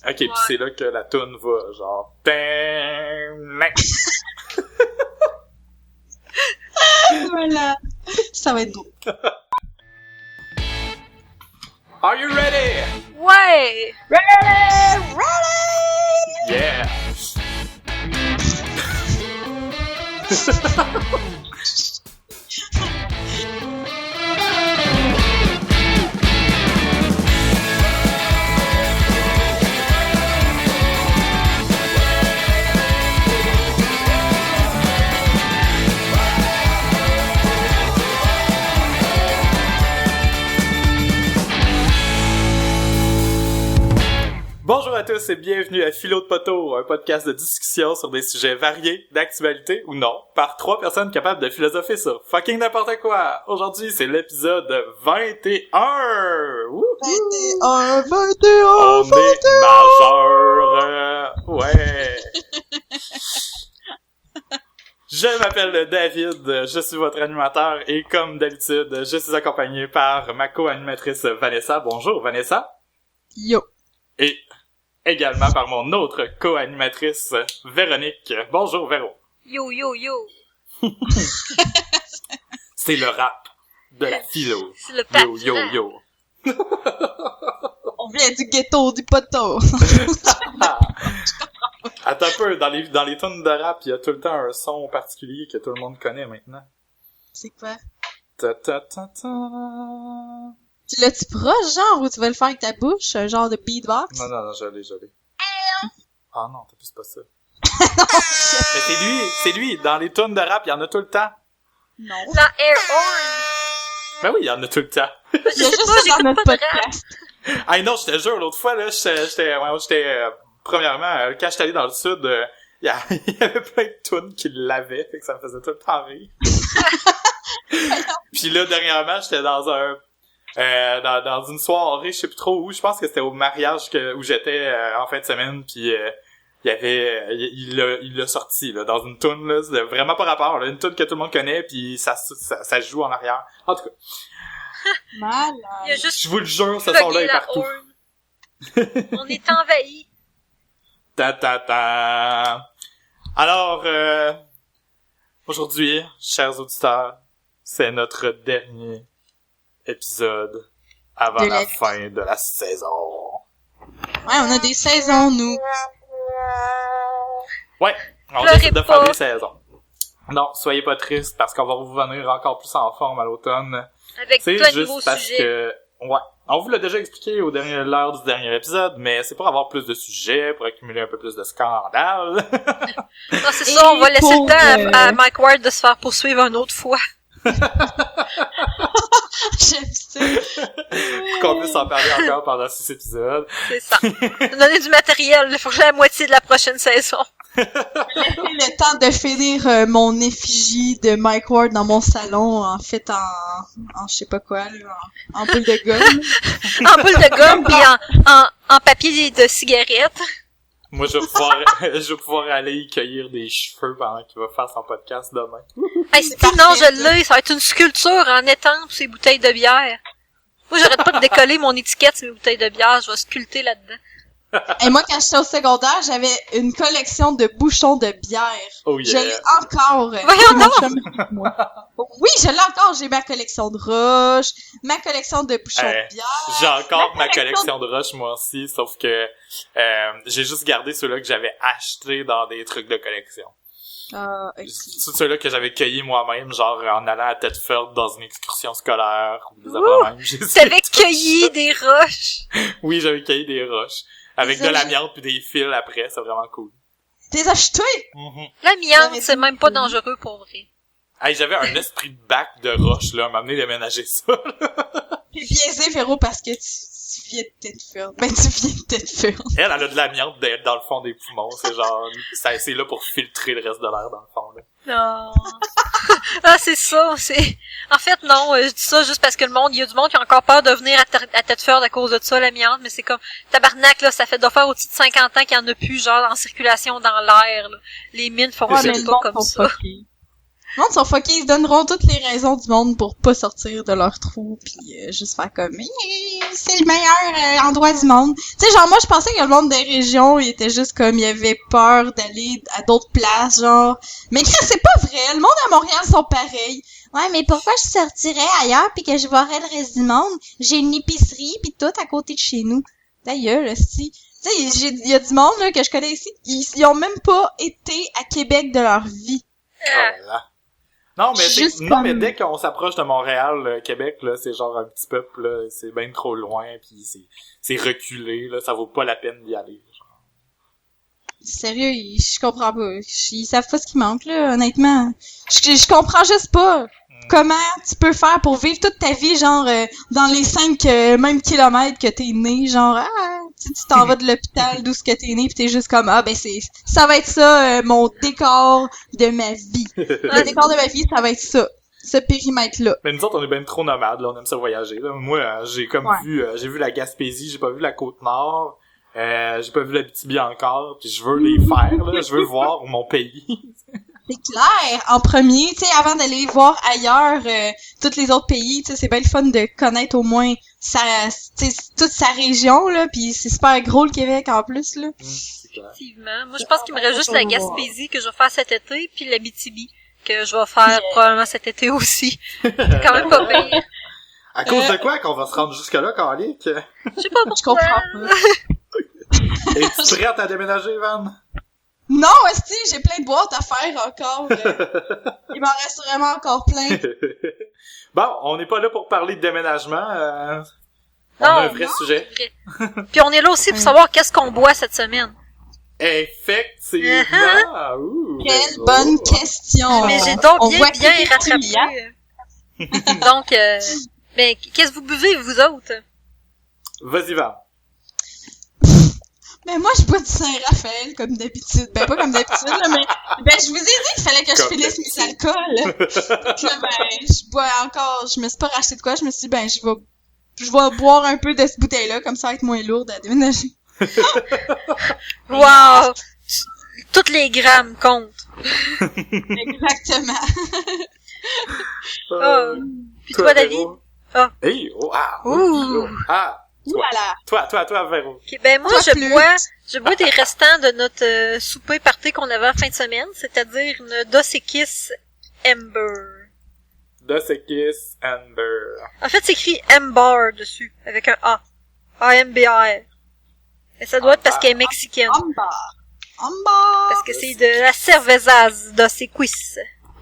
Ok, pis c'est là que la toune va, genre... Voilà. Ça va être drôle. Are you ready? Ouais! Ready! Yeah! Bonjour à tous et bienvenue à Philo de Poteau, un podcast de discussion sur des sujets variés, d'actualité ou non, par trois personnes capables de philosopher sur fucking n'importe quoi. Aujourd'hui, c'est l'épisode 21! Wouhou! 21, On est majeur! Ouais! Je m'appelle David, je suis votre animateur et comme d'habitude, je suis accompagné par ma co-animatrice Vanessa. Bonjour Vanessa! Yo. Et également par mon autre co-animatrice, Véronique. Bonjour, Véro. Yo, yo, yo. C'est le rap de la philo. C'est le pape. Yo, yo, yo. On vient du ghetto du poteau. Attends un peu, dans les tunes de rap, il y a tout le temps un son particulier que tout le monde connaît maintenant. C'est quoi? Ta ta ta ta. Tu l'as-tu proche, genre, ou tu vas le faire avec ta bouche? Un genre de beatbox? Non, je l'ai. Ah non, t'as plus pas ça. Mais c'est lui, dans les tunes de rap, il y en a tout le temps. Non. La Air Horn. Ben oui, il y en a tout le temps. Je Il y a sais juste pas, ça dans j'écoute notre pas de rap. podcast. Ah non, je te jure, l'autre fois, là, j'étais premièrement, quand j'étais allé dans le sud, il y avait plein de tunes qui l'avaient, fait que ça me faisait tout le temps rire. Puis là, dernièrement, j'étais dans dans une soirée, je sais plus trop où, je pense que c'était au mariage où j'étais en fin de semaine, puis il y avait il l'a sorti là dans une tune là, c'était vraiment pas rapport là, une tune que tout le monde connaît puis ça joue en arrière. En tout cas, Malade. Il y a juste je vous le jure, ce son là est la partout. horn. On est envahis. Ta ta ta. Alors aujourd'hui, chers auditeurs, c'est notre dernier épisode avant De la la fin de la saison. Ouais, on a des saisons, nous. Ouais, on Pleurez décide de faire pas. des saisons. Non, soyez pas tristes parce qu'on va revenir encore plus en forme à l'automne. Avec C'est plein de juste nouveaux parce sujets. que, ouais, on vous l'a déjà expliqué l'heure du dernier épisode, mais c'est pour avoir plus de sujets, pour accumuler un peu plus de scandales. Non, c'est ça, on va laisser pour, le temps à Mike Ward de se faire poursuivre une autre fois. J'aime ça. Pour qu'on puisse en parler encore pendant 6 épisodes. C'est ça. Donner du matériel, il faut que j'ai la moitié de la prochaine saison. Laissez le temps de finir mon effigie de Mike Ward dans mon salon, en fait, en je sais pas quoi, là, en boule de gomme. En boule de gomme pis en papier de cigarette. Moi, je vais pouvoir aller y cueillir des cheveux pendant qu'il va faire son podcast demain. Hey, si non, je l'ai, ça va être une sculpture en étampe ces bouteilles de bière. Moi, j'arrête pas de décoller mon étiquette sur mes bouteilles de bière, je vais sculpter là-dedans. Et moi, quand j'étais au secondaire, j'avais une collection de bouchons de bière. Oh Je yeah. l'ai encore. Voyons Mon donc! chum est avec moi. Oui, je l'ai encore. J'ai ma collection de roches, ma collection de bouchons de bière. J'ai encore ma collection de roches, moi aussi, sauf que j'ai juste gardé ceux-là que j'avais achetés dans des trucs de collection. Ok. C'est ceux-là que j'avais cueillis moi-même, genre en allant à Thetford dans une excursion scolaire ou des affaires même. J'ai essayé T'avais tout. cueilli des roches. Oui, j'avais cueilli des roches. Avec Des de l'amiante puis des fils après, c'est vraiment cool. T'es acheté? L'amiante, c'est même pas dangereux pour vrai. Hey, j'avais un esprit de bac de roches, là, m'amener déménager ça, là. T'es biaisé, Véro, parce que tu viens de Thetford. Ben, tu viens de Thetford. Elle a de l'amiante dans le fond des poumons, c'est genre, c'est là pour filtrer le reste de l'air dans le fond, là. Non. Ah, c'est ça, c'est... En fait, non, je dis ça juste parce que il y a du monde qui a encore peur de venir à Thetford à cause de ça, l'amiante, mais c'est comme, tabarnak, là, ça fait doit faire au-dessus de 50 ans qu'il y en a plus, genre, en circulation dans l'air, là. Les mines font Ouais, ça mais le pas monde comme sont ça. fuckés. Le monde sont fuckés, ils se donneront toutes les raisons du monde pour pas sortir de leur trou, pis juste faire comme c'est le meilleur endroit du monde. Tu sais, genre moi je pensais que le monde des régions, il était juste comme il avait peur d'aller à d'autres places, genre. Mais c'est pas vrai, le monde à Montréal sont pareils. Ouais, mais pourquoi je sortirais ailleurs pis que je verrais le reste du monde? J'ai une épicerie pis tout à côté de chez nous. D'ailleurs, si. Tu sais, il y a du monde là, que je connais ici, ils ont même pas été à Québec de leur vie. Oh là. Non, mais Juste non, comme- mais dès qu'on s'approche de Montréal, Québec, là, c'est genre un petit peuple, là, c'est bien trop loin, puis c'est reculé, là, ça vaut pas la peine d'y aller. Genre. Sérieux, je comprends pas. Ils savent pas ce qui manque, là, honnêtement. Je comprends juste pas comment tu peux faire pour vivre toute ta vie, genre, dans les 5 même kilomètres que t'es né, genre, tu t'en vas de l'hôpital d'où ce que t'es né pis t'es juste comme, ben ça va être ça, mon décor de ma vie. Le décor de ma vie, ça va être ça. Ce périmètre-là. Mais nous autres, on est ben trop nomades, là, on aime ça voyager, là. Moi, j'ai comme j'ai vu la Gaspésie, j'ai pas vu la Côte-Nord, j'ai pas vu l'Abitibi encore, puis je veux les faire, là, je veux voir mon pays. C'est clair, en premier, tu sais, avant d'aller voir ailleurs tous les autres pays, tu sais, c'est bien le fun de connaître au moins toute sa région, là, puis c'est super gros le Québec en plus, là. C'est clair. Effectivement. Moi, je pense qu'il me reste juste la Gaspésie que je vais faire cet été, puis l'Abitibi que je vais faire probablement cet été aussi. C'est quand même pas pire. À cause de quoi qu'on va se rendre jusque-là, Calique? Je sais pas Je pourquoi. comprends pas. Es-tu prête à déménager, Van? Non, esti, j'ai plein de boîtes à faire encore. Il m'en reste vraiment encore plein. Bon, on n'est pas là pour parler de déménagement, on Non, a un vrai non, sujet. c'est vrai. Puis on est là aussi pour savoir qu'est-ce qu'on boit cette semaine. Effectivement! Ouh, Quelle ben, bonne oh. question. Mais j'ai donc On voit bien que t'es rattrapé. Donc, ben, qu'est-ce que vous buvez, vous autres? Vas-y, Van. Mais moi, je bois du Saint-Raphaël, comme d'habitude. Ben, pas comme d'habitude, là, mais je vous ai dit qu'il fallait que je Comme finisse mes alcools. Donc là, je bois encore, je me suis pas racheté de quoi, je me suis dit, je vais boire un peu de cette bouteille-là, comme ça, va être moins lourde à déménager. Wow! Toutes les grammes comptent. Exactement. Oh. Puis toi, David? Véro? Ah. Hey, oh, ah! Ouh. Ah! Voilà. Toi, Véro. Ok, ben moi, Toi, je bois des restants de notre souper party qu'on avait en fin de semaine, c'est-à-dire une Dos Equis Amber. Dos Equis Amber. En fait, c'est écrit Amber dessus, avec un A. A-M-B-A-R. Et ça doit être parce qu'elle est mexicaine. Ambar. Parce que c'est de la cervezas Dos Equis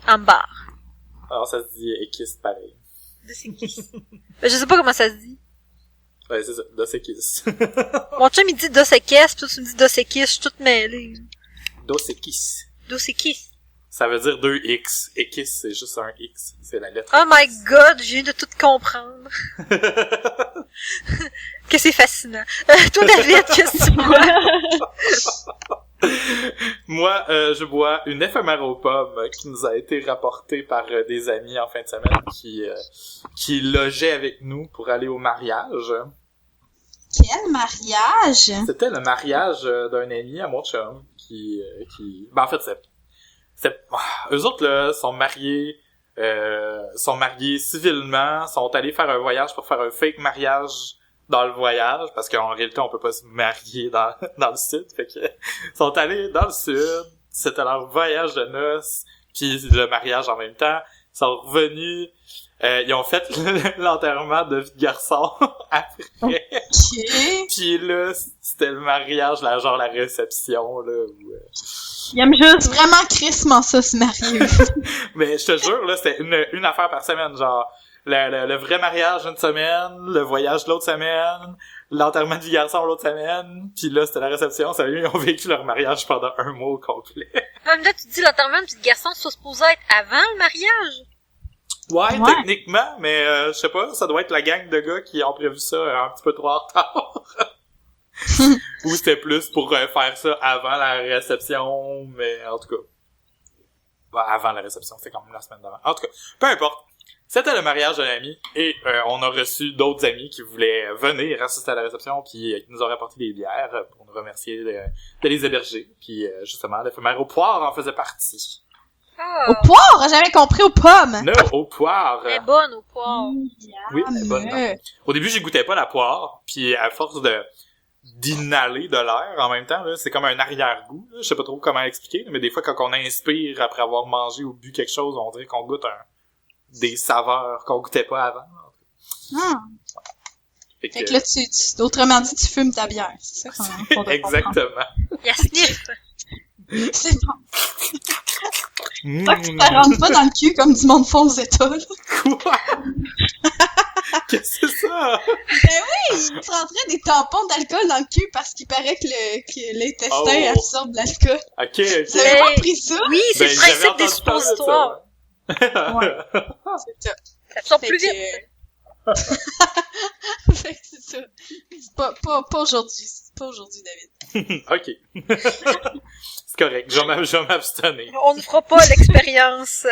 Amber. Alors, ça se dit Equis pareil. Dos Equis. Ben, je sais pas comment ça se dit. Ouais, c'est ça, Dos Equis. Mon chum, il dit Dos Equis, puis toi, tu me dis Dos Equis, je suis toute mêlée. Dos Equis. Dos Equis. Ça veut dire 2 X. Equis, c'est juste un X. C'est la lettre. Oh my god, je viens de tout comprendre. Que c'est fascinant. Toi, David, qu'est-ce que tu bois? Moi, je bois une éphémère pomme qui nous a été rapportée par des amis en fin de semaine qui logeaient avec nous pour aller au mariage. Quel mariage! C'était le mariage d'un ami à mon chum ben en fait eux autres là sont mariés civilement, sont allés faire un voyage pour faire un fake mariage dans le voyage, parce qu'en réalité on peut pas se marier dans le sud, fait que sont allés dans le sud, c'était leur voyage de noces, puis le mariage en même temps, ils sont revenus, ils ont fait l'enterrement de vie de garçon après. Ok. Puis là, c'était le mariage, la réception, là, où, Il aime juste vraiment crissement ça, se marier. mais je te jure, là, c'était une affaire par semaine, genre, le vrai mariage une semaine, le voyage l'autre semaine, l'enterrement du garçon l'autre semaine, puis là, c'était la réception, ça, ils ont vécu leur mariage pendant un mois au complet. Même là, tu dis l'enterrement du garçon, c'est supposé être avant le mariage? Ouais, Ouais. techniquement, mais je sais pas, ça doit être la gang de gars qui ont prévu ça un petit peu trop en retard. Ou c'était plus pour faire ça avant la réception, mais en tout cas. Bah, avant la réception, c'était quand même la semaine d'avant. En tout cas, peu importe. C'était le mariage d'un ami, et on a reçu d'autres amis qui voulaient venir assister à la réception, puis qui nous ont rapporté des bières pour nous remercier de les héberger. Puis justement, l'éphémère au poire en faisait partie. Au poire, j'avais compris aux pommes. Non, aux poires. Elle est bonne au poire. Oui, elle est bonne. Non. Au début, j'y goûtais pas la poire, puis à force d'inhaler de l'air en même temps, là, c'est comme un arrière-goût. Là. Je sais pas trop comment expliquer, mais des fois, quand on inspire après avoir mangé ou bu quelque chose, on dirait qu'on goûte des saveurs qu'on goûtait pas avant. Fait que là, autrement dit, tu fumes ta bière, c'est ça qu'on Exactement. Il y a sniff. C'est bon. Pas que ça rentre pas dans le cul comme du monde fond aux États, là. Quoi? Qu'est-ce que c'est ça? Ben oui! Il se rentrait des tampons d'alcool dans le cul parce qu'il paraît que l'intestin absorbe l'alcool. Ok. Vous avez pas appris ça? Oui, c'est le principe des suppositoires. Ouais. C'est ça. Ça absorbe plus vite. Fait que c'est ça. C'est pas aujourd'hui. C'est pas aujourd'hui, David. Ok. C'est correct. Je vais m'abstenir. On ne fera pas l'expérience.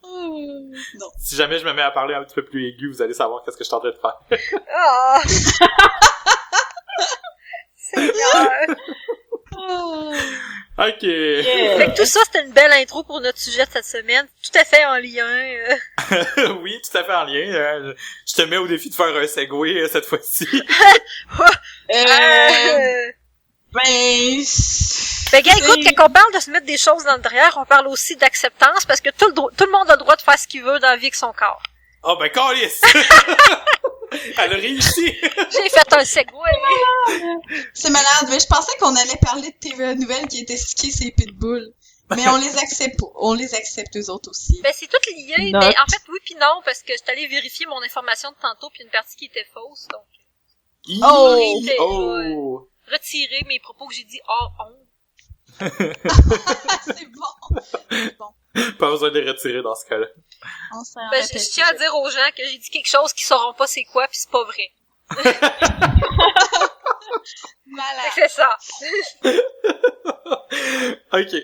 Non. Si jamais je me mets à parler un petit peu plus aigu, vous allez savoir qu'est-ce que je suis en train de faire. Ah! Seigneur! Ok. Fait que tout ça, c'était une belle intro pour notre sujet de cette semaine. Tout à fait en lien. Oui, tout à fait en lien. Je te mets au défi de faire un segway cette fois-ci. Ben, gars, écoute, quand on parle de se mettre des choses dans le derrière, on parle aussi d'acceptance parce que tout le monde a le droit de faire ce qu'il veut dans la vie avec son corps. Oh ben, câlisse! Elle a réussi! J'ai fait un segway. C'est malade, mais je pensais qu'on allait parler de TVA Nouvelle qui était stickée ces pitbulls. Mais on les accepte pas. On les accepte eux autres aussi. Ben, c'est tout lié. Note. Mais en fait, oui puis non, parce que je suis allée vérifier mon information de tantôt puis une partie qui était fausse, donc. Retirer mes propos que j'ai dit hors honte. C'est bon. C'est bon. Pas besoin de les retirer dans ce cas-là. On s'en Ben, rappelle. je tiens à dire aux gens que j'ai dit quelque chose qu'ils sauront pas c'est quoi pis c'est pas vrai. Malade. C'est ça. Ok.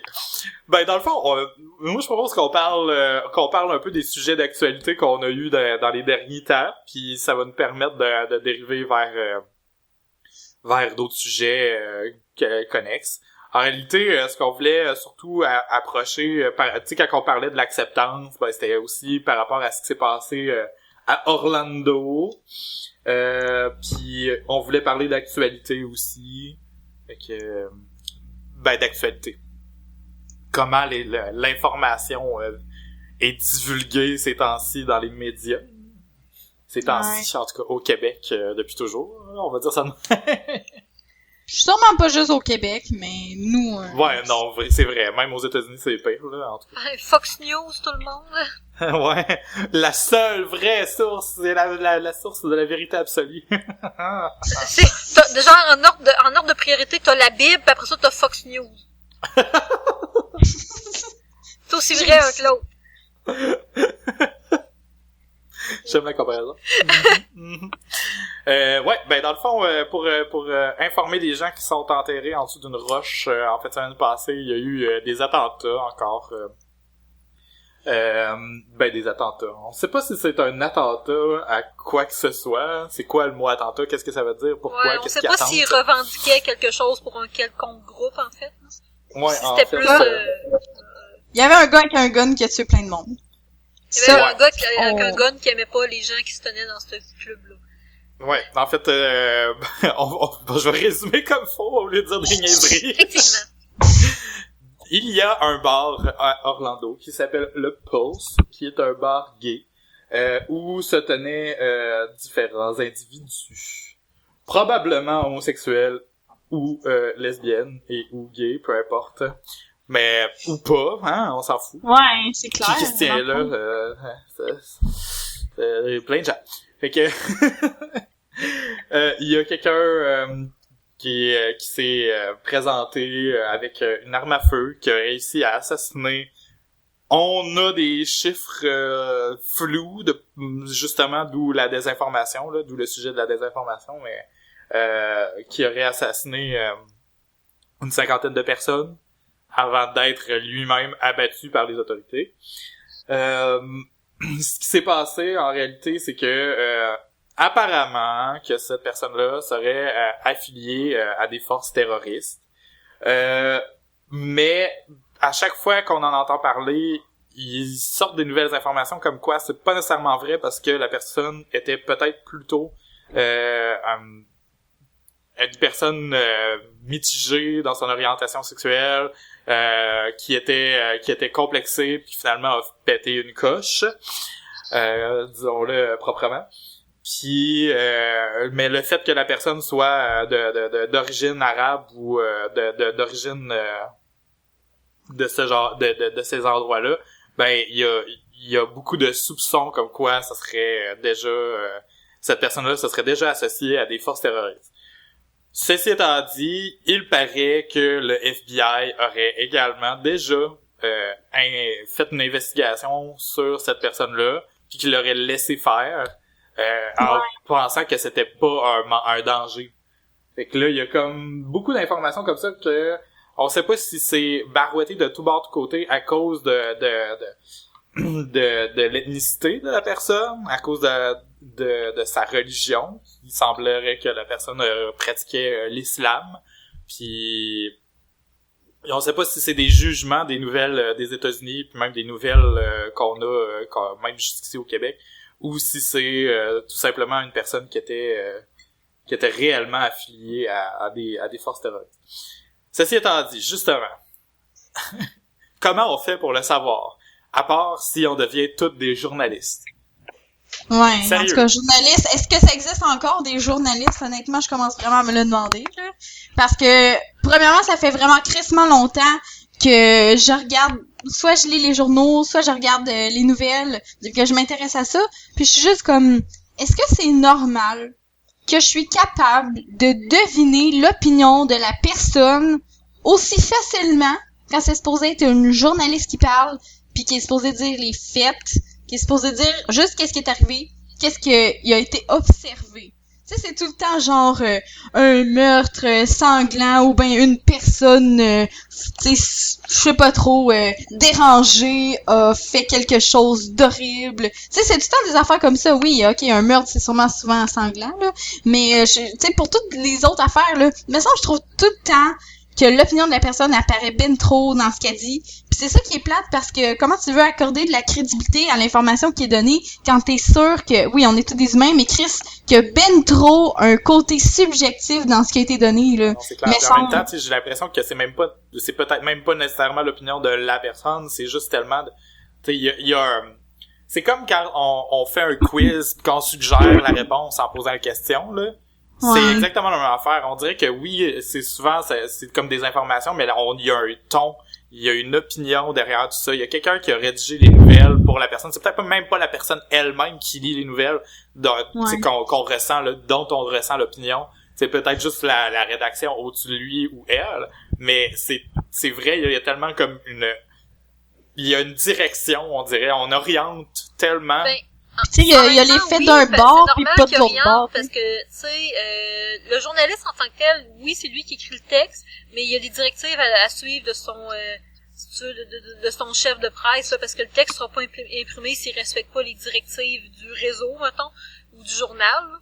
Ben, dans le fond, moi, je propose qu'on parle un peu des sujets d'actualité qu'on a eu dans les derniers temps, puis ça va nous permettre de dériver vers d'autres sujets connexes. En réalité, ce qu'on voulait surtout approcher, tu sais, quand on parlait de l'acceptance, ben, c'était aussi par rapport à ce qui s'est passé à Orlando. Puis on voulait parler d'actualité aussi. Fait que, ben, d'actualité. Comment l'information est divulguée ces temps-ci dans les médias. Ces temps-ci, en tout cas, au Québec, depuis toujours. On va dire ça. Je suis sûrement pas juste au Québec, mais nous... Ouais, non, c'est vrai. Même aux États-Unis, c'est pire, là, en tout cas. Fox News, tout le monde. Ouais. La seule vraie source, c'est la source de la vérité absolue. Genre, en ordre de priorité, t'as la Bible, puis après ça, t'as Fox News. C'est aussi vrai un que l'autre. J'aime la comparaison. Ouais, ben dans le fond, pour informer les gens qui sont enterrés en dessous d'une roche, en fait, la semaine passée, il y a eu des attentats encore. Des attentats. On sait pas si c'est un attentat à quoi que ce soit. C'est quoi le mot attentat? Qu'est-ce que ça veut dire? Pourquoi? Ouais, on Qu'est-ce sait qu'ils pas attendent? s'ils revendiquaient quelque chose pour un quelconque groupe, en fait. Ouais, Si en c'était fait, plus... Il y avait un gars avec un gun qui a tué plein de monde. Il y avait Ouais. un gars avec un gun qui aimait pas les gens qui se tenaient dans ce club-là. Ouais, en fait, je vais résumer comme faut au lieu de dire des niaiseries. Effectivement. Il y a un bar à Orlando qui s'appelle le Pulse, qui est un bar gay, où se tenaient différents individus, probablement homosexuels ou lesbiennes et ou gays, peu importe, mais ou pas, hein, on s'en fout. Ouais, c'est clair. Qui se tient là, plein de gens. Fait que il y a quelqu'un qui s'est présenté avec une arme à feu, qui a réussi à assassiner. On a des chiffres flous, justement, d'où la désinformation, là, d'où le sujet de la désinformation, mais qui aurait assassiné une 50aine de personnes avant d'être lui-même abattu par les autorités. Ce qui s'est passé, en réalité, c'est que apparemment que cette personne-là serait affiliée à des forces terroristes. Mais à chaque fois qu'on en entend parler, ils sortent des nouvelles informations comme quoi c'est pas nécessairement vrai parce que la personne était peut-être plutôt une personne mitigée dans son orientation sexuelle, qui était complexée puis finalement a pété une coche, disons-le proprement. Puis mais le fait que la personne soit d'origine arabe ou d'origine de ce genre de ces endroits-là, ben il y a beaucoup de soupçons comme quoi ça serait déjà cette personne-là se serait déjà associée à des forces terroristes. Ceci étant dit, il paraît que le FBI aurait également déjà fait une investigation sur cette personne-là, puis qu'il l'aurait laissé faire en pensant que c'était pas un danger. Fait que là, il y a comme beaucoup d'informations comme ça que on sait pas si c'est barouetté de tout bord de côté à cause de l'ethnicité de la personne, à cause de sa religion. Il semblerait que la personne pratiquait l'islam, puis on sait pas si c'est des jugements des nouvelles des États-Unis, puis même des nouvelles qu'on a même jusqu'ici au Québec, ou si c'est tout simplement une personne qui était réellement affiliée à des forces terroristes. Ceci étant dit, justement, comment on fait pour le savoir? À part si on devient toutes des journalistes. Ouais, Sérieux? en tout cas, journaliste, est-ce que ça existe encore des journalistes? Honnêtement, je commence vraiment à me le demander, là. Parce que, premièrement, ça fait vraiment crissement longtemps que je regarde, soit je lis les journaux, soit je regarde les nouvelles, que je m'intéresse à ça, puis je suis juste comme, est-ce que c'est normal que je suis capable de deviner l'opinion de la personne aussi facilement quand c'est supposé être une journaliste qui parle, puis qui est supposé dire les faits, qui est supposé dire juste qu'est-ce qui est arrivé, qu'est-ce qui a été observé. Tu sais, c'est tout le temps genre un meurtre sanglant ou ben une personne, tu sais, je sais pas trop, dérangée, a fait quelque chose d'horrible. Tu sais, c'est tout le temps des affaires comme ça. Oui, ok, un meurtre, c'est sûrement souvent sanglant, là, mais tu sais, pour toutes les autres affaires, là, mais ça, je trouve tout le temps que l'opinion de la personne apparaît ben trop dans ce qu'elle dit. Puis c'est ça qui est plate parce que comment tu veux accorder de la crédibilité à l'information qui est donnée quand t'es sûr que, oui, on est tous des humains, mais Chris, qu'il y a ben trop un côté subjectif dans ce qui a été donné, là. Non, c'est clair. Mais en même temps, tu sais, j'ai l'impression que c'est peut-être même pas nécessairement l'opinion de la personne, c'est juste tellement tu sais, il y a c'est comme quand on fait un quiz pis qu'on suggère la réponse en posant la question, là. Ouais. C'est exactement la même affaire. On dirait que oui, c'est souvent, c'est comme des informations, mais là, il y a un ton, il y a une opinion derrière tout ça. Il y a quelqu'un qui a rédigé les nouvelles pour la personne. C'est peut-être même pas la personne elle-même qui lit les nouvelles qu'on ressent, là, dont on ressent l'opinion. C'est peut-être juste la rédaction au-dessus de lui ou elle. Mais c'est vrai, il y a tellement comme il y a une direction, on dirait. On oriente tellement. Ben, tu sais, il y a l'effet d'un bord puis pas de l'autre bord. Parce que, tu sais, le journaliste en tant que tel, oui, c'est lui qui écrit le texte, mais il y a des directives à suivre de son de son chef de presse, là, parce que le texte sera pas imprimé s'il respecte pas les directives du réseau, mettons, ou du journal. Là.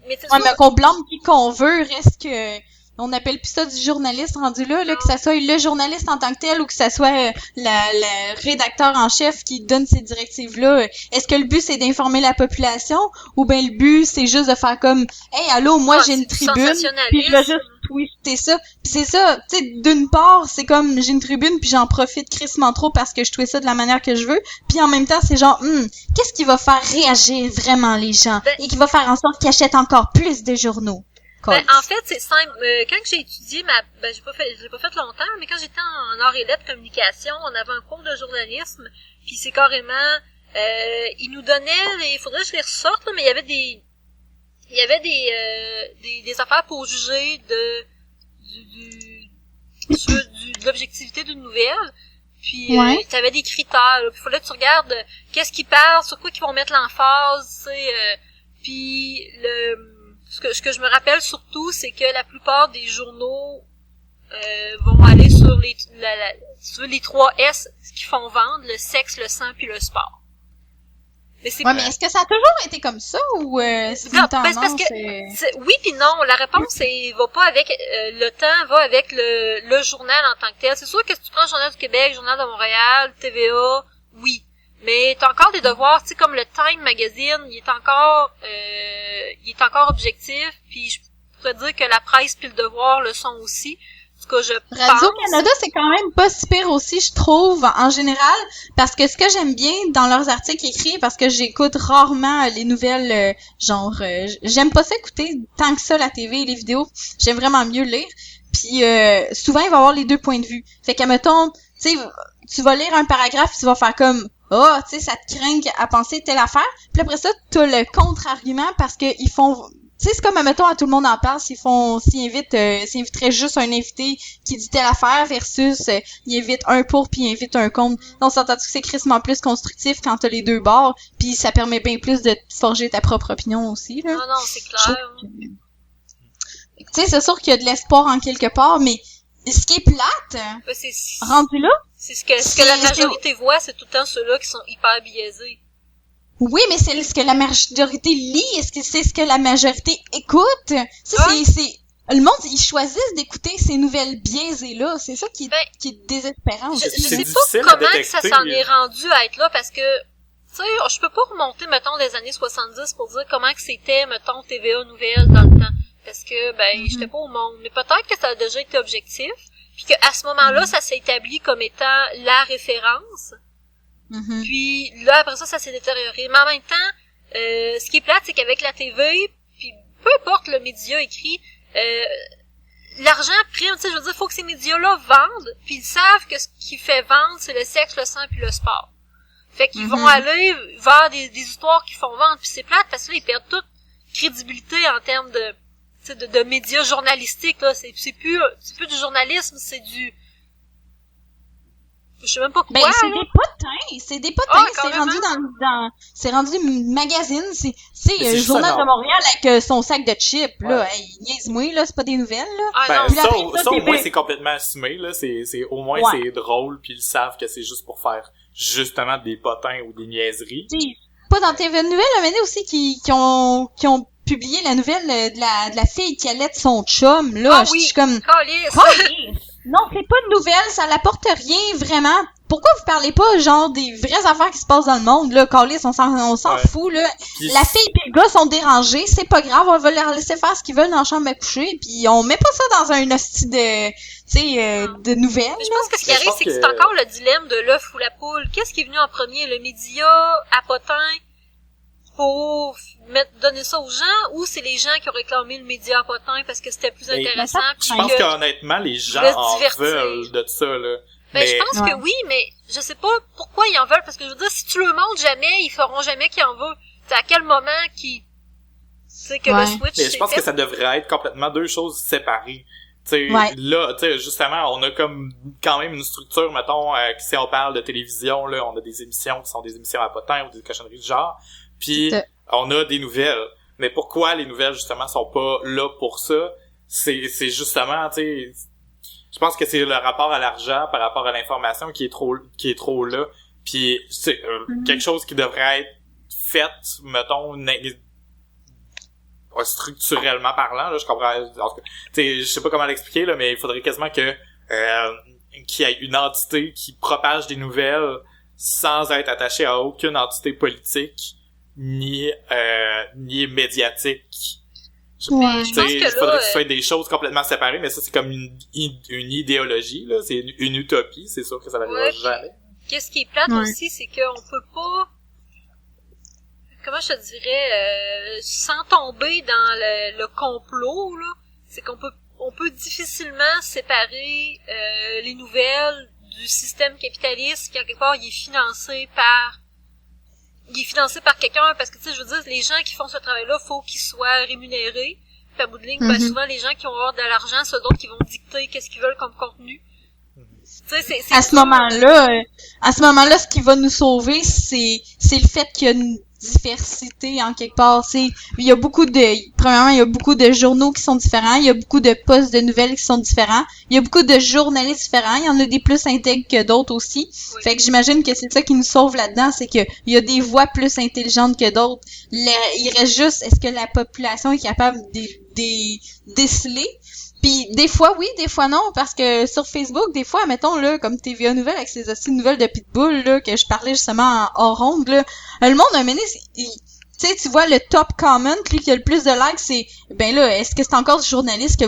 Mais qu'on blâme qui qu'on veut, reste que on appelle plus ça du journaliste rendu là, que ça soit le journaliste en tant que tel ou que ça soit le rédacteur en chef qui donne ces directives-là. Est-ce que le but c'est d'informer la population ou ben le but c'est juste de faire comme hey allô, moi j'ai une tribune puis je vais juste twister ça. Puis c'est ça, tu sais, d'une part, c'est comme j'ai une tribune puis j'en profite crissement trop parce que je twiste ça de la manière que je veux, puis en même temps, c'est genre qu'est-ce qui va faire réagir vraiment les gens et qui va faire en sorte qu'ils achètent encore plus de journaux. Ben, en fait, c'est simple. Quand j'ai étudié je l'ai pas fait longtemps, mais quand j'étais en arts et lettres communication, on avait un cours de journalisme, puis c'est carrément, ils nous donnaient, il faudrait que je les ressorte, là, mais il y avait des affaires pour juger de l'objectivité d'une nouvelle. Puis, t'avais des critères, là, puis il fallait que tu regardes qu'est-ce qu'ils parlent, sur quoi qu'ils vont mettre l'emphase, tu sais, puis ce que je me rappelle surtout, c'est que la plupart des journaux vont aller sur les 3 S qui font vendre, le sexe, le sang puis le sport. Mais c'est Ouais, mais est-ce que ça a toujours été comme ça ou c'est une non, tendance? c'est parce que oui puis non, la réponse va pas avec le temps, va avec le journal en tant que tel. C'est sûr que si tu prends le Journal du Québec, Journal de Montréal, TVA, oui. Mais t'as encore des devoirs, tu sais, comme le Time Magazine, il est encore objectif, puis je pourrais dire que la presse puis le devoir le sont aussi. En tout cas, je pense... Radio-Canada, c'est quand même pas si pire aussi, je trouve, en général, parce que ce que j'aime bien dans leurs articles écrits, parce que j'écoute rarement les nouvelles, j'aime pas ça écouter tant que ça la TV et les vidéos, j'aime vraiment mieux lire, puis souvent, il va y avoir les deux points de vue. Fait qu'à mettons, tu sais, tu vas lire un paragraphe, tu vas faire comme... Ah, tu sais, ça te craint à penser telle affaire. Puis après ça, t'as le contre-argument parce que ils font... Tu sais, c'est comme, mettons, à tout le monde en parle, s'ils inviteraient juste un invité qui dit telle affaire versus ils invitent un pour puis ils invitent un contre. Donc, ça s'entend que c'est crissement plus constructif quand t'as les deux bords, puis ça permet bien plus de te forger ta propre opinion aussi, là. Non, c'est clair. Tu sais, c'est sûr qu'il y a de l'espoir en quelque part, mais ce qui est plate, rendu là... C'est ce que la majorité voit, c'est tout le temps ceux-là qui sont hyper biaisés. Oui, mais c'est ce que la majorité lit, est-ce que c'est ce que la majorité écoute? Ça, c'est... Le monde, ils choisissent d'écouter ces nouvelles biaisées-là. C'est ça qui est désespérant. Je sais pas comment que ça s'en est rendu à être là, parce que, tu sais, je peux pas remonter, mettons, des années 70 pour dire comment que c'était, mettons, TVA Nouvelles dans le temps. Parce que, j'étais pas au monde. Mais peut-être que ça a déjà été objectif. Puis qu'à ce moment-là, ça s'est établi comme étant la référence. Puis là, après ça s'est détérioré. Mais en même temps, ce qui est plate, c'est qu'avec la TV, puis peu importe le média écrit, l'argent prime, tu sais, je veux dire, faut que ces médias-là vendent, puis ils savent que ce qui fait vendre, c'est le sexe, le sang, puis le sport. Fait qu'ils vont aller vers des histoires qui font vendre, puis c'est plate, parce que là, ils perdent toute crédibilité en termes de médias journalistiques, là. C'est plus du journalisme, c'est du... Je sais même pas quoi. C'est des potins, c'est rendu c'est rendu magazine, c'est le Journal de Montréal avec son sac de chips, là. Hey, niaise-moi, là, c'est pas des nouvelles, là. Ça au moins, c'est complètement assumé, là. Au moins, c'est drôle, puis ils savent que c'est juste pour faire, justement, des potins ou des niaiseries. Pas dans TV Nouvelles, là, mais aussi qui ont publié la nouvelle de la fille qui allait de son chum, là. Je suis comme... Non, c'est pas une nouvelle, ça l'apporte rien, vraiment. Pourquoi vous parlez pas, genre, des vraies affaires qui se passent dans le monde, là? Calice, on s'en fout, là. La fille et le gars sont dérangés, c'est pas grave, on va leur laisser faire ce qu'ils veulent dans la chambre à coucher, puis on met pas ça dans un hostie de nouvelles. Je pense que ce qui arrive, c'est que c'est encore le dilemme de l'œuf ou la poule. Qu'est-ce qui est venu en premier, le média à potin pour donner ça aux gens, ou c'est les gens qui ont réclamé le média à potin parce que c'était plus intéressant? Je pense qu'honnêtement, les gens en veulent de ça, là. Mais je pense que oui, mais je sais pas pourquoi ils en veulent, parce que je veux dire, si tu le montres jamais, ils feront jamais qu'ils en veulent. C'est à quel moment le switch mais je pense que ça devrait être complètement deux choses séparées. Là, justement, on a comme quand même une structure, mettons, si on parle de télévision, là, on a des émissions qui sont des émissions à potin ou des cochonneries du genre. Puis on a des nouvelles. Mais pourquoi les nouvelles, justement, sont pas là pour ça? C'est justement, tu sais, je pense que c'est le rapport à l'argent par rapport à l'information qui est trop là. Puis c'est quelque chose qui devrait être fait, mettons, structurellement parlant, là, je comprends. Tu sais, je sais pas comment l'expliquer, là, mais il faudrait quasiment que qu'il y ait une entité qui propage des nouvelles sans être attachée à aucune entité politique ni médiatique. Je pense que il faudrait que ce soit des choses complètement séparées, mais ça c'est comme une idéologie, là, c'est une utopie, c'est sûr que ça n'arrivera jamais. Qu'est-ce qui est plate aussi, c'est qu'on peut pas, comment je te dirais, sans tomber dans le complot, là, c'est qu'on peut difficilement séparer les nouvelles du système capitaliste qui, en quelque part, il est financé par quelqu'un, parce que, tu sais, je veux dire, les gens qui font ce travail-là, faut qu'ils soient rémunérés. Puis, à bout de ligne, souvent, les gens qui ont de l'argent, c'est d'autres qui vont dicter qu'est-ce qu'ils veulent comme contenu. Tu sais, c'est à ce moment-là, ce qui va nous sauver, c'est le fait qu'il y a diversité en quelque part. Il y a premièrement, il y a beaucoup de journaux qui sont différents, il y a beaucoup de postes de nouvelles qui sont différents, il y a beaucoup de journalistes différents, il y en a des plus intègres que d'autres aussi. Oui. Fait que j'imagine que c'est ça qui nous sauve là-dedans, c'est que il y a des voix plus intelligentes que d'autres. Il reste juste, est-ce que la population est capable de déceler? Puis des fois oui, des fois non, parce que sur Facebook, des fois, mettons là, comme TVA Nouvelles avec ces aussi nouvelles de Pitbull là que je parlais justement en hors onde là, le monde a mené, tu sais, tu vois le top comment, lui qui a le plus de likes, c'est ben là, est-ce que c'est encore du journaliste ce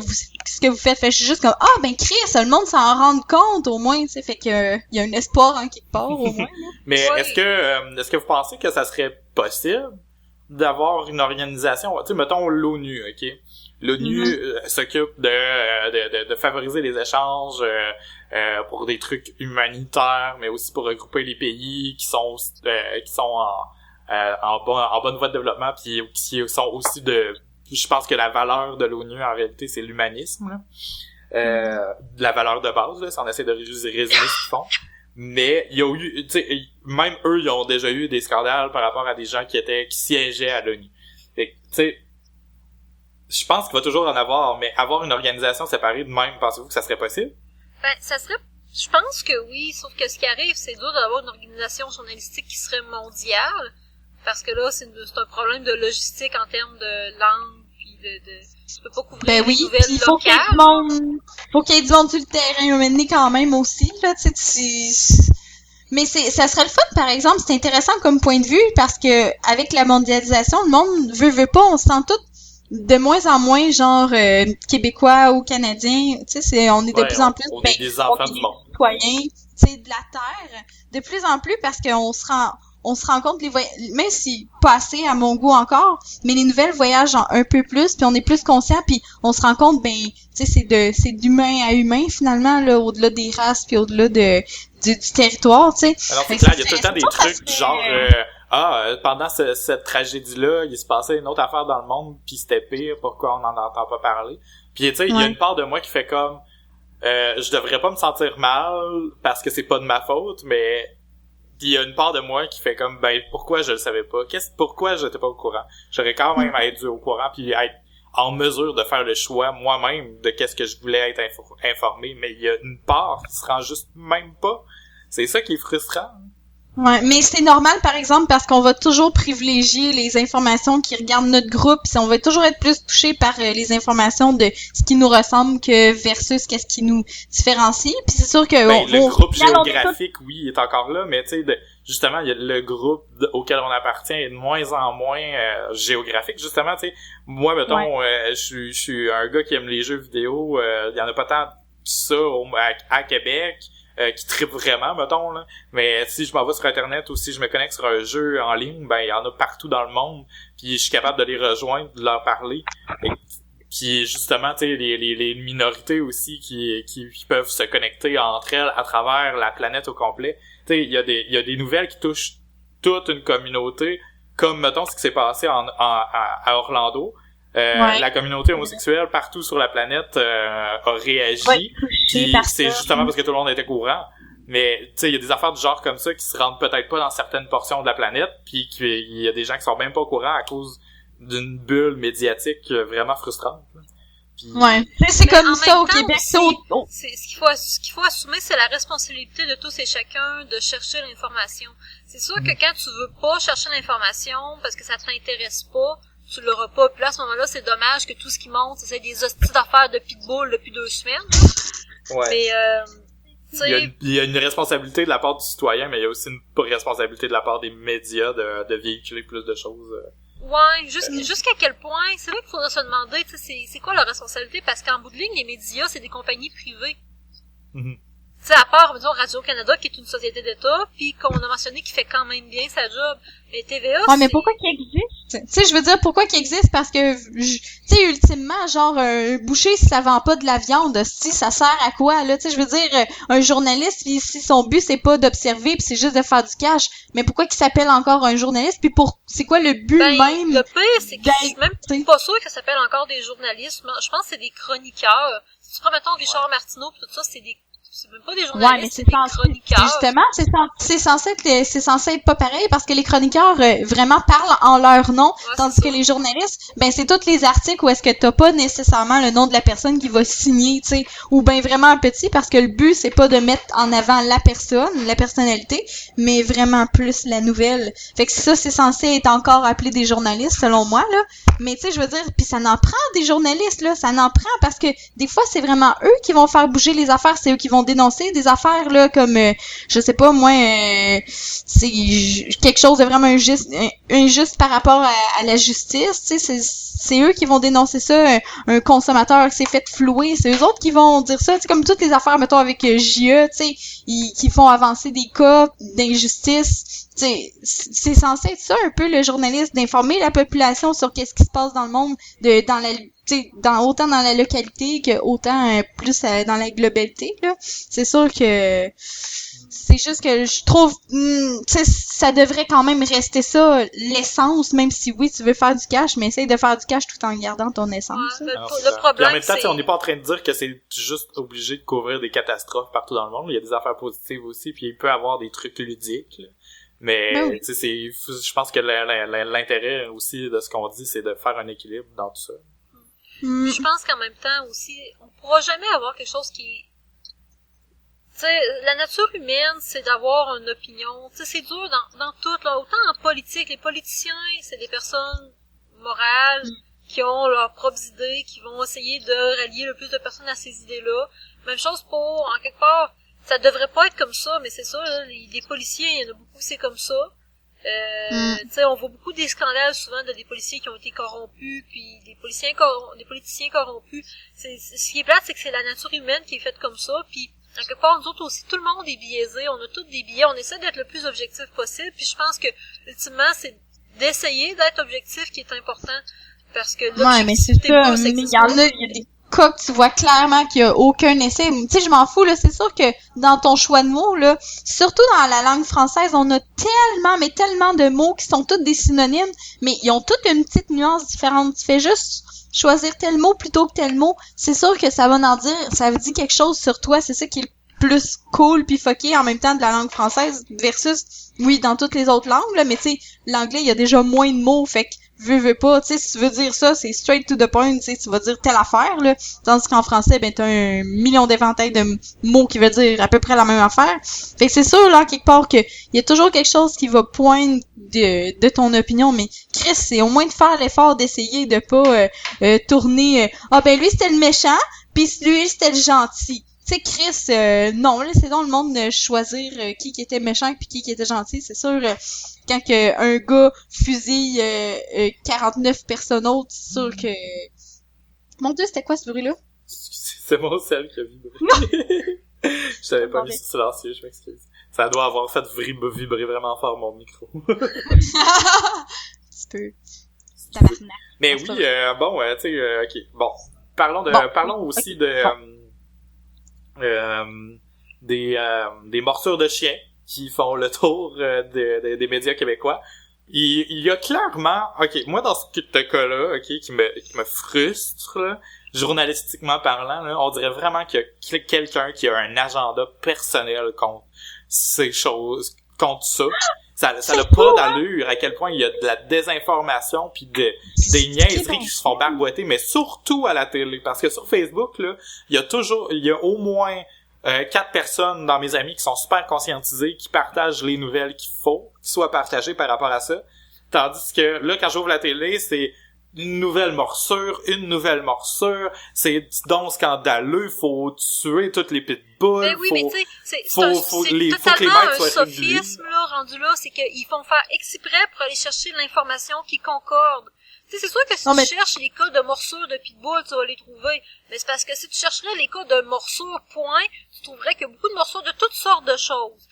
que vous faites? Fait je suis juste comme ben Chris, le monde s'en rend compte au moins, tu sais, fait que il y a un espoir en quelque part au moins. Là. Mais oui. Est-ce que vous pensez que ça serait possible d'avoir une organisation, tu sais, mettons l'ONU, OK? L'ONU s'occupe de favoriser les échanges pour des trucs humanitaires, mais aussi pour regrouper les pays qui sont en bonne voie de développement, puis qui sont aussi je pense que la valeur de l'ONU en réalité c'est l'humanisme, là. La valeur de base, là, si on essaie de résumer ce qu'ils font. Mais il y a eu, tu sais, même eux ils ont déjà eu des scandales par rapport à des gens qui siégeaient à l'ONU. Fait que, tu sais, je pense qu'il va toujours en avoir, mais avoir une organisation séparée de même, pensez-vous que ça serait possible? Ben, ça serait... Je pense que oui, sauf que ce qui arrive, c'est dur d'avoir une organisation journalistique qui serait mondiale, parce que là, c'est un problème de logistique en termes de langue, puis tu peux pas couvrir les nouvelles locales. Faut qu'il y ait du monde sur le terrain, mener quand même aussi, là, tu sais, mais ça serait le fun, par exemple, c'est intéressant comme point de vue, parce que avec la mondialisation, le monde veut pas, on se sent tout de moins en moins genre québécois ou canadiens, tu sais, on est de plus en plus on est des enfants du monde, citoyens, tu sais, de la terre, de plus en plus parce qu'on se rend compte même si pas assez à mon goût encore, mais les nouvelles voyagent un peu plus, puis on est plus conscient, puis on se rend compte tu sais, c'est d'humain à humain finalement là, au-delà des races puis au-delà du territoire, tu sais. Alors c'est clair, il y a tout le temps des trucs du genre pendant cette tragédie-là, il se passait une autre affaire dans le monde, puis c'était pire, pourquoi on n'en entend pas parler? Puis tu sais, il y a une part de moi qui fait comme je devrais pas me sentir mal parce que c'est pas de ma faute, mais il y a une part de moi qui fait comme pourquoi je le savais pas? Pourquoi j'étais pas au courant? J'aurais quand même à être au courant puis être en mesure de faire le choix moi-même de qu'est-ce que je voulais être informé, mais il y a une part qui se rend juste même pas. C'est ça qui est frustrant. Ouais, mais c'est normal, par exemple, parce qu'on va toujours privilégier les informations qui regardent notre groupe, puis on va toujours être plus touché par les informations de ce qui nous ressemble que versus qu'est-ce qui nous différencie. Puis c'est sûr que le groupe géographique, oui, il est encore là, mais tu sais, justement, il y a le groupe auquel on appartient est de moins en moins géographique. Justement, tu sais, moi, mettons, je suis un gars qui aime les jeux vidéo. Il y en a pas tant ça à Québec. Qui trippe vraiment, mettons, là. Mais si je m'en vais sur Internet ou si je me connecte sur un jeu en ligne, il y en a partout dans le monde, puis je suis capable de les rejoindre, de leur parler. Puis justement, tu sais, les minorités aussi qui peuvent se connecter entre elles à travers la planète au complet. Tu sais, il y a des nouvelles qui touchent toute une communauté, comme, mettons, ce qui s'est passé à Orlando. La communauté homosexuelle partout sur la planète a réagi, puis c'est justement parce que tout le monde était courant. Mais tu sais, il y a des affaires du genre comme ça qui se rendent peut-être pas dans certaines portions de la planète, puis il y a des gens qui sont même pas au courant à cause d'une bulle médiatique vraiment frustrante. Puis... c'est comme ça au Québec. Ce qu'il faut assumer, c'est la responsabilité de tous et chacun de chercher l'information. C'est sûr que quand tu veux pas chercher l'information parce que ça t'intéresse pas, tu l'auras pas. Puis là, à ce moment-là, c'est dommage que tout ce qui monte, c'est des hosties d'affaires de Pitbull depuis 2 semaines. Ouais. Mais, il y a une responsabilité de la part du citoyen, mais il y a aussi une responsabilité de la part des médias de véhiculer plus de choses. Ouais, jusqu'à quel point, c'est vrai qu'il faudrait se demander, tu sais, c'est quoi leur responsabilité, parce qu'en bout de ligne, les médias, c'est des compagnies privées. Mm-hmm. Tu sais, à part, disons, Radio-Canada, qui est une société d'État, puis qu'on a mentionné qu'il fait quand même bien sa job. Mais TVA, mais pourquoi qu'il existe? Tu sais, je veux dire, pourquoi qu'il existe? Parce que, tu sais, ultimement, genre, un boucher, si ça vend pas de la viande, si ça sert à quoi, là? Tu sais, je veux dire, un journaliste, si son but, c'est pas d'observer, puis c'est juste de faire du cash, mais pourquoi qu'il s'appelle encore un journaliste? Puis c'est quoi le but même? Le pire, c'est que je suis même pas sûr que ça s'appelle encore des journalistes. Je pense que c'est des chroniqueurs. Si tu prends, mettons, Richard Martineau, pis tout ça, c'est des c'est même pas des journalistes, c'est des chroniqueurs. Justement, c'est censé être pas pareil parce que les chroniqueurs vraiment parlent en leur nom, tandis que les journalistes, ben c'est tous les articles où est-ce que t'as pas nécessairement le nom de la personne qui va signer, tu sais, ou ben vraiment un petit parce que le but c'est pas de mettre en avant la personne, la personnalité, mais vraiment plus la nouvelle. Fait que ça c'est censé être encore appelé des journalistes selon moi là, mais tu sais je veux dire, puis ça n'en prend des journalistes là, ça n'en prend parce que des fois c'est vraiment eux qui vont faire bouger les affaires, c'est eux qui vont dénoncer des affaires là comme je sais pas moi c'est quelque chose de vraiment injuste par rapport à la justice, tu sais c'est eux qui vont dénoncer ça, un consommateur qui s'est fait flouer, c'est eux autres qui vont dire ça, tu sais comme toutes les affaires mettons avec JE, tu sais qui font avancer des cas d'injustice, tu sais c'est censé être ça un peu le journaliste, d'informer la population sur qu'est-ce qui se passe dans le monde, dans la t'sais, autant dans la localité que autant plus dans la globalité là. C'est sûr que c'est juste que je trouve ça devrait quand même rester ça l'essence, même si oui tu veux faire du cash, mais essaye de faire du cash tout en gardant ton essence. Ouais, le problème, en même temps, on n'est pas en train de dire que c'est juste obligé de couvrir des catastrophes partout dans le monde. Il y a des affaires positives aussi, puis il peut y avoir des trucs ludiques là. Mais oui. tu sais je pense que l'intérêt aussi de ce qu'on dit c'est de faire un équilibre dans tout ça. Je pense qu'en même temps aussi, on pourra jamais avoir quelque chose qui... Tu sais, la nature humaine, c'est d'avoir une opinion. Tu sais, c'est dur dans tout, là. Autant en politique, les politiciens, c'est des personnes morales qui ont leurs propres idées, qui vont essayer de rallier le plus de personnes à ces idées-là. Même chose pour, en quelque part, ça devrait pas être comme ça, mais c'est ça, là, les policiers, il y en a beaucoup, c'est comme ça. Tu sais, on voit beaucoup des scandales souvent de des policiers qui ont été corrompus, puis des politiciens corrompus. Ce qui est plate, c'est que c'est la nature humaine qui est faite comme ça, puis à quelque part, nous autres aussi, tout le monde est biaisé, on a tous des biais, on essaie d'être le plus objectif possible, puis je pense que, ultimement, c'est d'essayer d'être objectif qui est important, parce que là, mais c'est ça, mais il y a des cas que tu vois clairement qu'il y a aucun essai. Tu sais, je m'en fous, là, c'est sûr que dans ton choix de mots, là, surtout dans la langue française, on a tellement de mots qui sont tous des synonymes, mais ils ont toutes une petite nuance différente. Tu fais juste choisir tel mot plutôt que tel mot, c'est sûr que ça va en dire, ça veut dire quelque chose sur toi, c'est ça qui est le plus cool pis fucké en même temps de la langue française versus, oui, dans toutes les autres langues, là, mais tu sais, l'anglais, il y a déjà moins de mots, fait que veux pas, tu sais, si tu veux dire ça, c'est straight to the point, tu sais, tu vas dire telle affaire, là, tandis qu'en français, ben, t'as un million d'éventails de mots qui veut dire à peu près la même affaire. Fait que c'est sûr, là, quelque part, que il y a toujours quelque chose qui va poindre de ton opinion, mais Chris, c'est au moins de faire l'effort d'essayer de pas tourner, ben lui, c'était le méchant, pis lui, c'était le gentil. Tu sais, Chris, non, là, c'est donc le monde de choisir qui était méchant puis qui était gentil. C'est sûr, quand que un gars fusille 49 personnes autres, c'est sûr que... Mon Dieu, c'était quoi ce bruit-là? C'est mon sel qui a vibré. Je t'avais pas mis sur silencieux, je m'excuse. Ça doit avoir fait vibrer vraiment fort mon micro. Un petit peu. Tabarnak. Mais oui, tu sais, ok, bon. Parlons aussi des morsures de chiens qui font le tour des médias québécois. Il y a clairement, moi dans ce cas-là, qui me frustre, là, journalistiquement parlant, là, on dirait vraiment qu'il y a quelqu'un qui a un agenda personnel contre ces choses, contre ça. Ça n'a pas d'allure à quel point il y a de la désinformation puis des niaiseries qui se font barboiter, mais surtout à la télé. Parce que sur Facebook, là, il y a au moins 4 personnes dans mes amis qui sont super conscientisées, qui partagent les nouvelles qu'il faut, qui soient partagées par rapport à ça. Tandis que là, quand j'ouvre la télé, c'est une nouvelle morsure, c'est donc scandaleux, faut tuer toutes les pitbulls. Mais oui, mais tu sais, c'est totalement un sophisme, là, rendu là, c'est qu'ils font faire exprès pour aller chercher de l'information qui concorde. Tu sais, c'est sûr que si tu cherches les cas de morsures de pitbull, tu vas les trouver. Mais c'est parce que si tu chercherais les cas de morsures, tu trouverais qu'il y a beaucoup de morsures de toutes sortes de choses.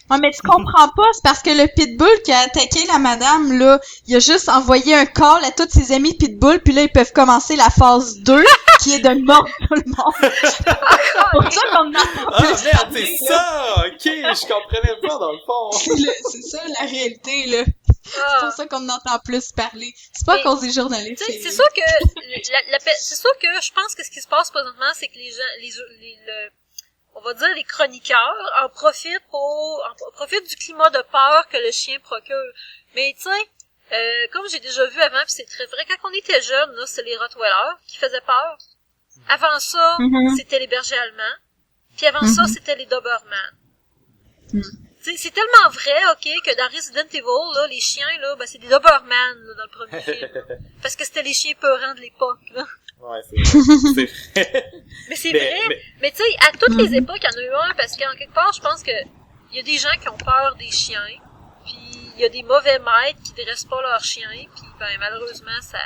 Ouais, mais tu comprends pas, c'est parce que le pitbull qui a attaqué la madame, là, il a juste envoyé un call à tous ses amis pitbull, puis là, ils peuvent commencer la phase 2, qui est de mordre tout le monde. C'est pour ça qu'on en plus merde, c'est ça! Ok, je comprenais pas, dans le fond. C'est ça, la réalité, là. C'est pour ça qu'on entend plus parler. C'est pas à cause des journalistes. C'est sûr que c'est sûr que je pense que ce qui se passe présentement, c'est que les gens, on va dire les chroniqueurs en profitent du climat de peur que le chien procure. Mais tu sais, comme j'ai déjà vu avant, puis c'est très vrai, quand on était jeune, là, c'est les Rottweilers qui faisaient peur. Avant ça, c'était les bergers allemands. Puis avant ça, c'était les Doberman. C'est tellement vrai, ok, que dans Resident Evil, là, les chiens, là, ben c'est des Doberman, là, dans le premier film. Parce que c'était les chiens peurants de l'époque, là. Ouais, c'est vrai. Mais c'est vrai. Mais tu sais, à toutes les époques, il y en a eu un, parce qu'en quelque part, je pense que il y a des gens qui ont peur des chiens, puis il y a des mauvais maîtres qui dressent pas leurs chiens, puis ben malheureusement, ça...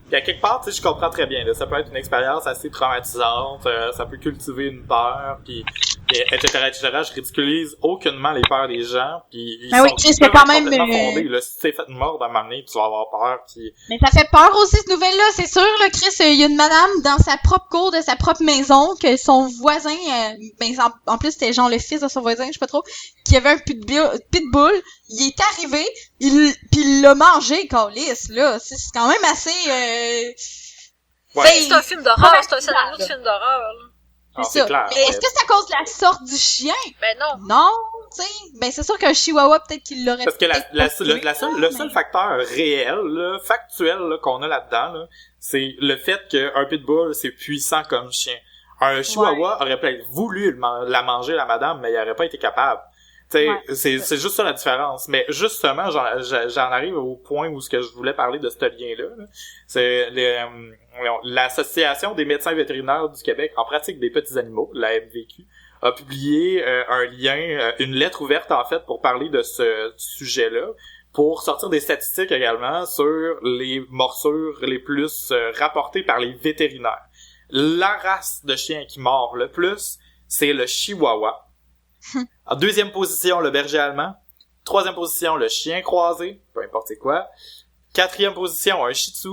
Puis à quelque part, tu sais, je comprends très bien, là, ça peut être une expérience assez traumatisante, ça peut cultiver une peur, puis etc. Je ridiculise aucunement les peurs des gens, puis ils sont c'est quand même fondés, là. Si tu t'es fait une mort d'un moment donné, tu vas avoir peur, puis... Mais ça fait peur aussi, cette nouvelle-là, c'est sûr, là, Chris, il y a une madame dans sa propre cour de sa propre maison, que son voisin, ben, en plus, c'était genre le fils de son voisin, je sais pas trop, qui avait un pitbull, il est arrivé, puis il l'a mangé, câlisse, là. C'est quand même assez, ouais. C'est un film d'horreur, c'est un scénario de film d'horreur, là. C'est clair. Mais est-ce que c'est à cause de la sorte du chien? Ben non. Non, tu sais. Ben c'est sûr qu'un chihuahua, peut-être qu'il l'aurait... Parce que le seul facteur réel, là, factuel, là, qu'on a là-dedans, là, c'est le fait qu'un pitbull, c'est puissant comme chien. Un chihuahua aurait peut-être voulu la manger, la madame, mais il aurait pas été capable. C'est juste ça la différence. Mais justement, j'en arrive au point où ce que je voulais parler de ce lien-là. Là. C'est l'Association des médecins vétérinaires du Québec en pratique des petits animaux, la MVQ, a publié un lien, une lettre ouverte en fait pour parler de ce sujet-là, pour sortir des statistiques également sur les morsures les plus rapportées par les vétérinaires. La race de chien qui mord le plus, c'est le chihuahua. En deuxième position, le berger allemand. Troisième position, le chien croisé, peu importe c'est quoi. Quatrième position, un shih tzu.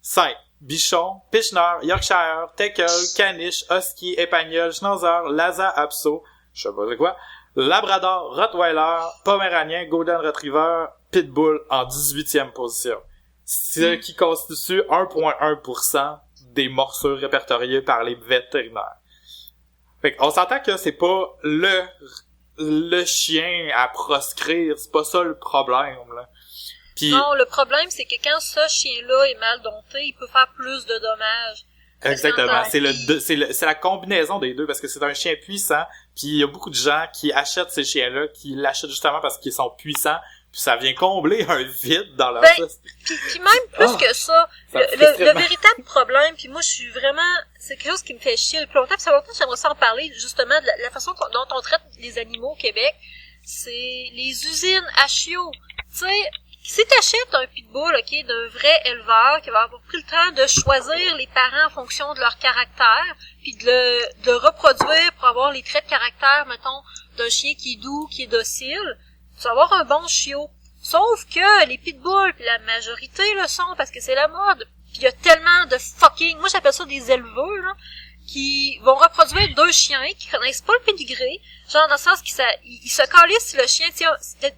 5. Bichon, Pichner, Yorkshire, Teckle, Caniche, Husky, Épagnol, Schnauzer, Lhasa Apso, je sais pas c'est quoi. Labrador, Rottweiler, Poméranien, Golden Retriever, Pitbull en 18e position. Ce qui constitue 1,1% des morsures répertoriées par les vétérinaires. Fait qu'on s'entend que c'est pas le chien à proscrire, c'est pas ça le problème, là. Puis, non, le problème, c'est que quand ce chien-là est mal dompté, il peut faire plus de dommages. Exactement. C'est la combinaison des deux, parce que c'est un chien puissant, puis il y a beaucoup de gens qui achètent ces chiens-là, qui l'achètent justement parce qu'ils sont puissants, puis ça vient combler un vide dans leur puis même plus que ça, le véritable problème, puis moi je suis vraiment, c'est quelque chose qui me fait chier depuis longtemps, puis ça fait longtemps que j'aimerais ça en parler, justement, de la façon dont on traite les animaux au Québec, c'est les usines à chiots. Tu sais, si t'achètes un pitbull, ok, d'un vrai éleveur qui va avoir pris le temps de choisir les parents en fonction de leur caractère, puis de le reproduire pour avoir les traits de caractère, mettons, d'un chien qui est doux, qui est docile, tu vas avoir un bon chiot. Sauf que les pitbulls, puis la majorité le sont, parce que c'est la mode. Puis il y a tellement de fucking, moi j'appelle ça des éleveurs, là, qui vont reproduire deux chiens, qui connaissent pas le pédigré, genre dans le sens qu'ils se calissent si le chien,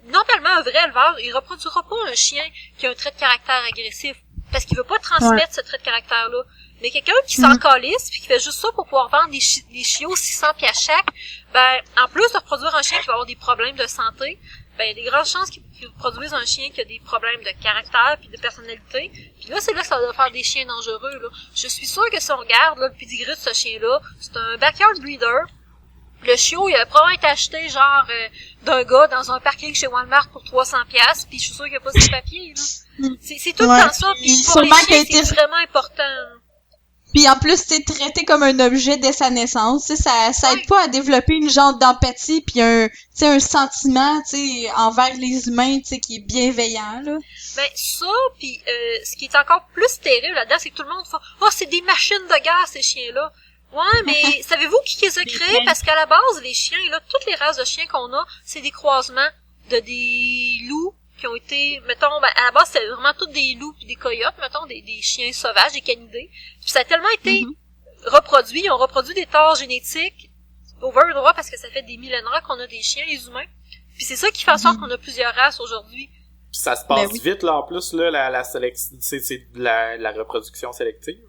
normalement un vrai éleveur, il reproduira pas un chien qui a un trait de caractère agressif, parce qu'il veut pas transmettre ce trait de caractère-là. Mais quelqu'un qui s'en calisse, puis qui fait juste ça pour pouvoir vendre des chiots 600 pieds à chaque, ben, en plus de reproduire un chien qui va avoir des problèmes de santé, ben, il y a des grandes chances qu'ils produisent un chien qui a des problèmes de caractère puis de personnalité. Puis là, c'est là que ça va faire des chiens dangereux, là. Je suis sûre que si on regarde, là, le pedigree de ce chien-là, c'est un backyard breeder. Le chiot, il a probablement été acheté, genre, d'un gars dans un parking chez Walmart pour 300$, puis je suis sûre qu'il n'y a pas ses papiers, là. C'est tout le temps ça, puis pour les chiens, c'est vraiment important, là. Puis en plus, c'est traité comme un objet dès sa naissance, ça aide pas à développer une genre d'empathie puis un sentiment, envers les humains, qui est bienveillant, là. Ben ça, puis ce qui est encore plus terrible là-dedans, c'est que tout le monde fait « Oh, c'est des machines de guerre, ces chiens-là! » Ouais, mais savez-vous qui les a créés? Parce qu'à la base, les chiens, là, toutes les races de chiens qu'on a, c'est des croisements de des loups qui ont été, mettons, ben, à la base, c'était vraiment tous des loups pis des coyotes, mettons, des chiens sauvages, des canidés. Puis ça a tellement été reproduit, ils ont reproduit des torts génétiques over the droit parce que ça fait des millénaires qu'on a des chiens, les humains. Puis c'est ça qui fait en sorte qu'on a plusieurs races aujourd'hui. Puis ça se passe vite, là, en plus, là, la reproduction sélective.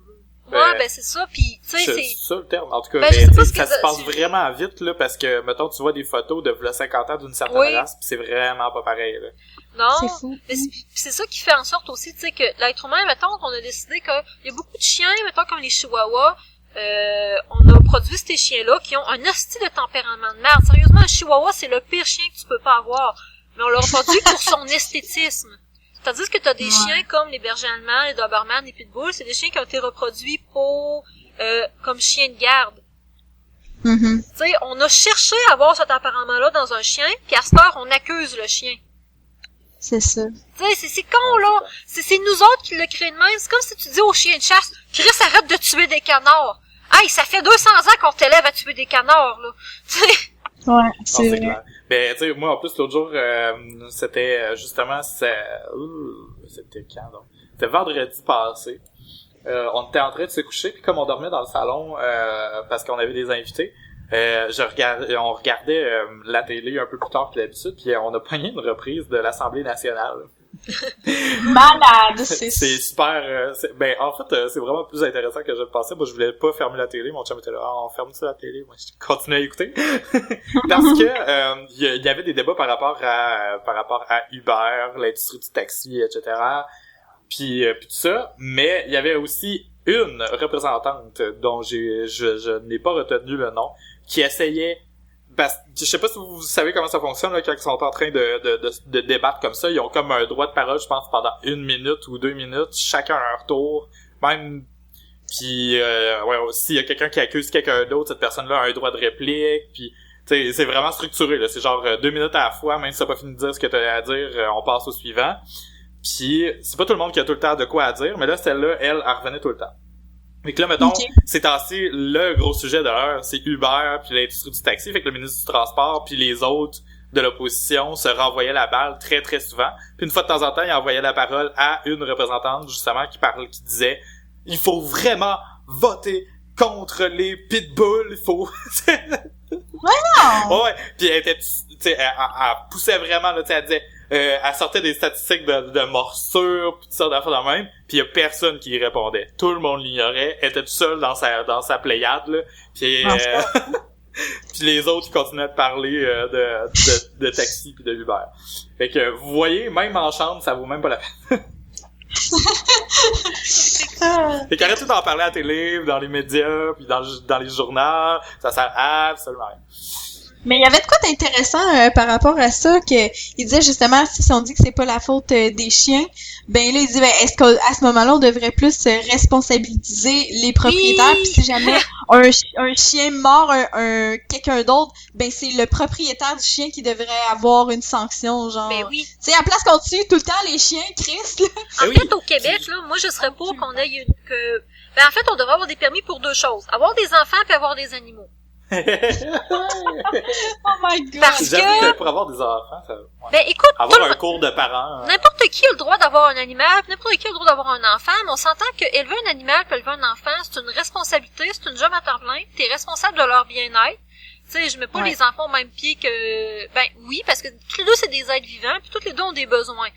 Ouais, ben c'est ça, pis tu sais, c'est... C'est ça le terme, en tout cas. Ben, Mais, je sais pas ça se passe vraiment vite, là, parce que, mettons, tu vois des photos de v'là 50 ans d'une certaine race, pis c'est vraiment pas pareil, là. Non, C'est fou. mais c'est ça qui fait en sorte aussi, tu sais, que l'être humain, mettons, qu'on a décidé qu'il y a beaucoup de chiens, mettons, comme les chihuahuas, on a produit ces chiens-là qui ont un hostie de tempérament de merde. Sérieusement, un chihuahua, c'est le pire chien que tu peux pas avoir. Mais on l'a produit pour son esthétisme. Tandis que t'as des chiens comme les bergers allemands, les dobermans, les pitbulls, c'est des chiens qui ont été reproduits pour comme chiens de garde. Mm-hmm. Tu sais, on a cherché à avoir cet tempérament-là dans un chien, puis à cette heure, on accuse le chien. C'est ça. Tu sais, c'est con, là. C'est nous autres qui l'a créé de même. C'est comme si tu dis aux chiens de chasse, Chris, arrête de tuer des canards. Hey, ça fait 200 ans qu'on t'élève à tuer des canards, là. Tu sais. Ouais, c'est vrai. Clair. Ben, tu sais, moi, en plus, l'autre jour, c'était justement, c'était quand, donc? C'était vendredi passé. On était en train de se coucher, puis comme on dormait dans le salon, parce qu'on avait des invités, on regardait la télé un peu plus tard que d'habitude, puis on a pogné une reprise de l'Assemblée nationale. Malade, c'est super. Ben, en fait, c'est vraiment plus intéressant que je le pensais. Moi, je voulais pas fermer la télé. Mon chum était là, on ferme-tu la télé? Moi, je continuais à écouter. Parce que il y avait des débats par rapport à Uber, l'industrie du taxi, etc. Puis tout ça. Mais il y avait aussi une représentante dont je n'ai pas retenu le nom, qui essayait. Je sais pas si vous savez comment ça fonctionne là, quand ils sont en train de débattre comme ça. Ils ont comme un droit de parole, je pense, pendant 1 minute ou 2 minutes, chacun à leur tour. Même, puis s'il y a quelqu'un qui accuse quelqu'un d'autre, cette personne-là a un droit de réplique. Puis, tu sais, c'est vraiment structuré. Là, c'est genre 2 minutes à la fois. Même si t'as pas fini de dire ce que t'as à dire, on passe au suivant. Puis, c'est pas tout le monde qui a tout le temps de quoi à dire, mais là, celle-là, elle revenait tout le temps. Fait que là, mettons, c'est assez le gros sujet de l'heure, c'est Uber puis l'industrie du taxi. Fait que le ministre du Transport puis les autres de l'opposition se renvoyaient la balle très très souvent. Puis une fois de temps en temps, ils envoyaient la parole à une représentante justement qui disait il faut vraiment voter contre les pitbulls, il faut ouais. Puis elle était, tu sais, elle poussait vraiment là, tu sais, elle disait elle sortait des statistiques de morsures pis toutes sortes d'affaires de même, pis y a personne qui y répondait. Tout le monde l'ignorait, elle était toute seule dans sa pléiade là, pis puis les autres ils continuaient de parler de taxi pis de Uber. Fait que vous voyez, même en chambre, ça vaut même pas la peine. Fait qu'arrêtez d'en parler à la télé, dans les médias, puis dans les journaux, ça sert absolument rien. Mais il y avait de quoi d'intéressant par rapport à ça, que il disait justement, si on dit que c'est pas la faute des chiens, ben là il dit, ben est-ce qu'à ce moment-là on devrait plus responsabiliser les propriétaires, puis si jamais un chien mord un quelqu'un d'autre, ben c'est le propriétaire du chien qui devrait avoir une sanction, genre. Ben oui. Tu sais, à place qu'on tue tout le temps les chiens, Chris, là. En fait, au Québec, là, moi je serais pour qu'on ait ben en fait, on devrait avoir des permis pour 2 choses. Avoir des enfants puis avoir des animaux. Oh my god! Parce que pour avoir des enfants, ça, ouais. Ben écoute, avoir un cours de parents. N'importe qui a le droit d'avoir un animal, n'importe qui a le droit d'avoir un enfant, mais on s'entend que élever un animal puis élever un enfant, c'est une responsabilité, c'est une job à temps plein, t'es responsable de leur bien-être. Tu sais, je mets pas les enfants au même pied que ben oui, parce que tous les deux c'est des êtres vivants, puis tous les deux ont des besoins.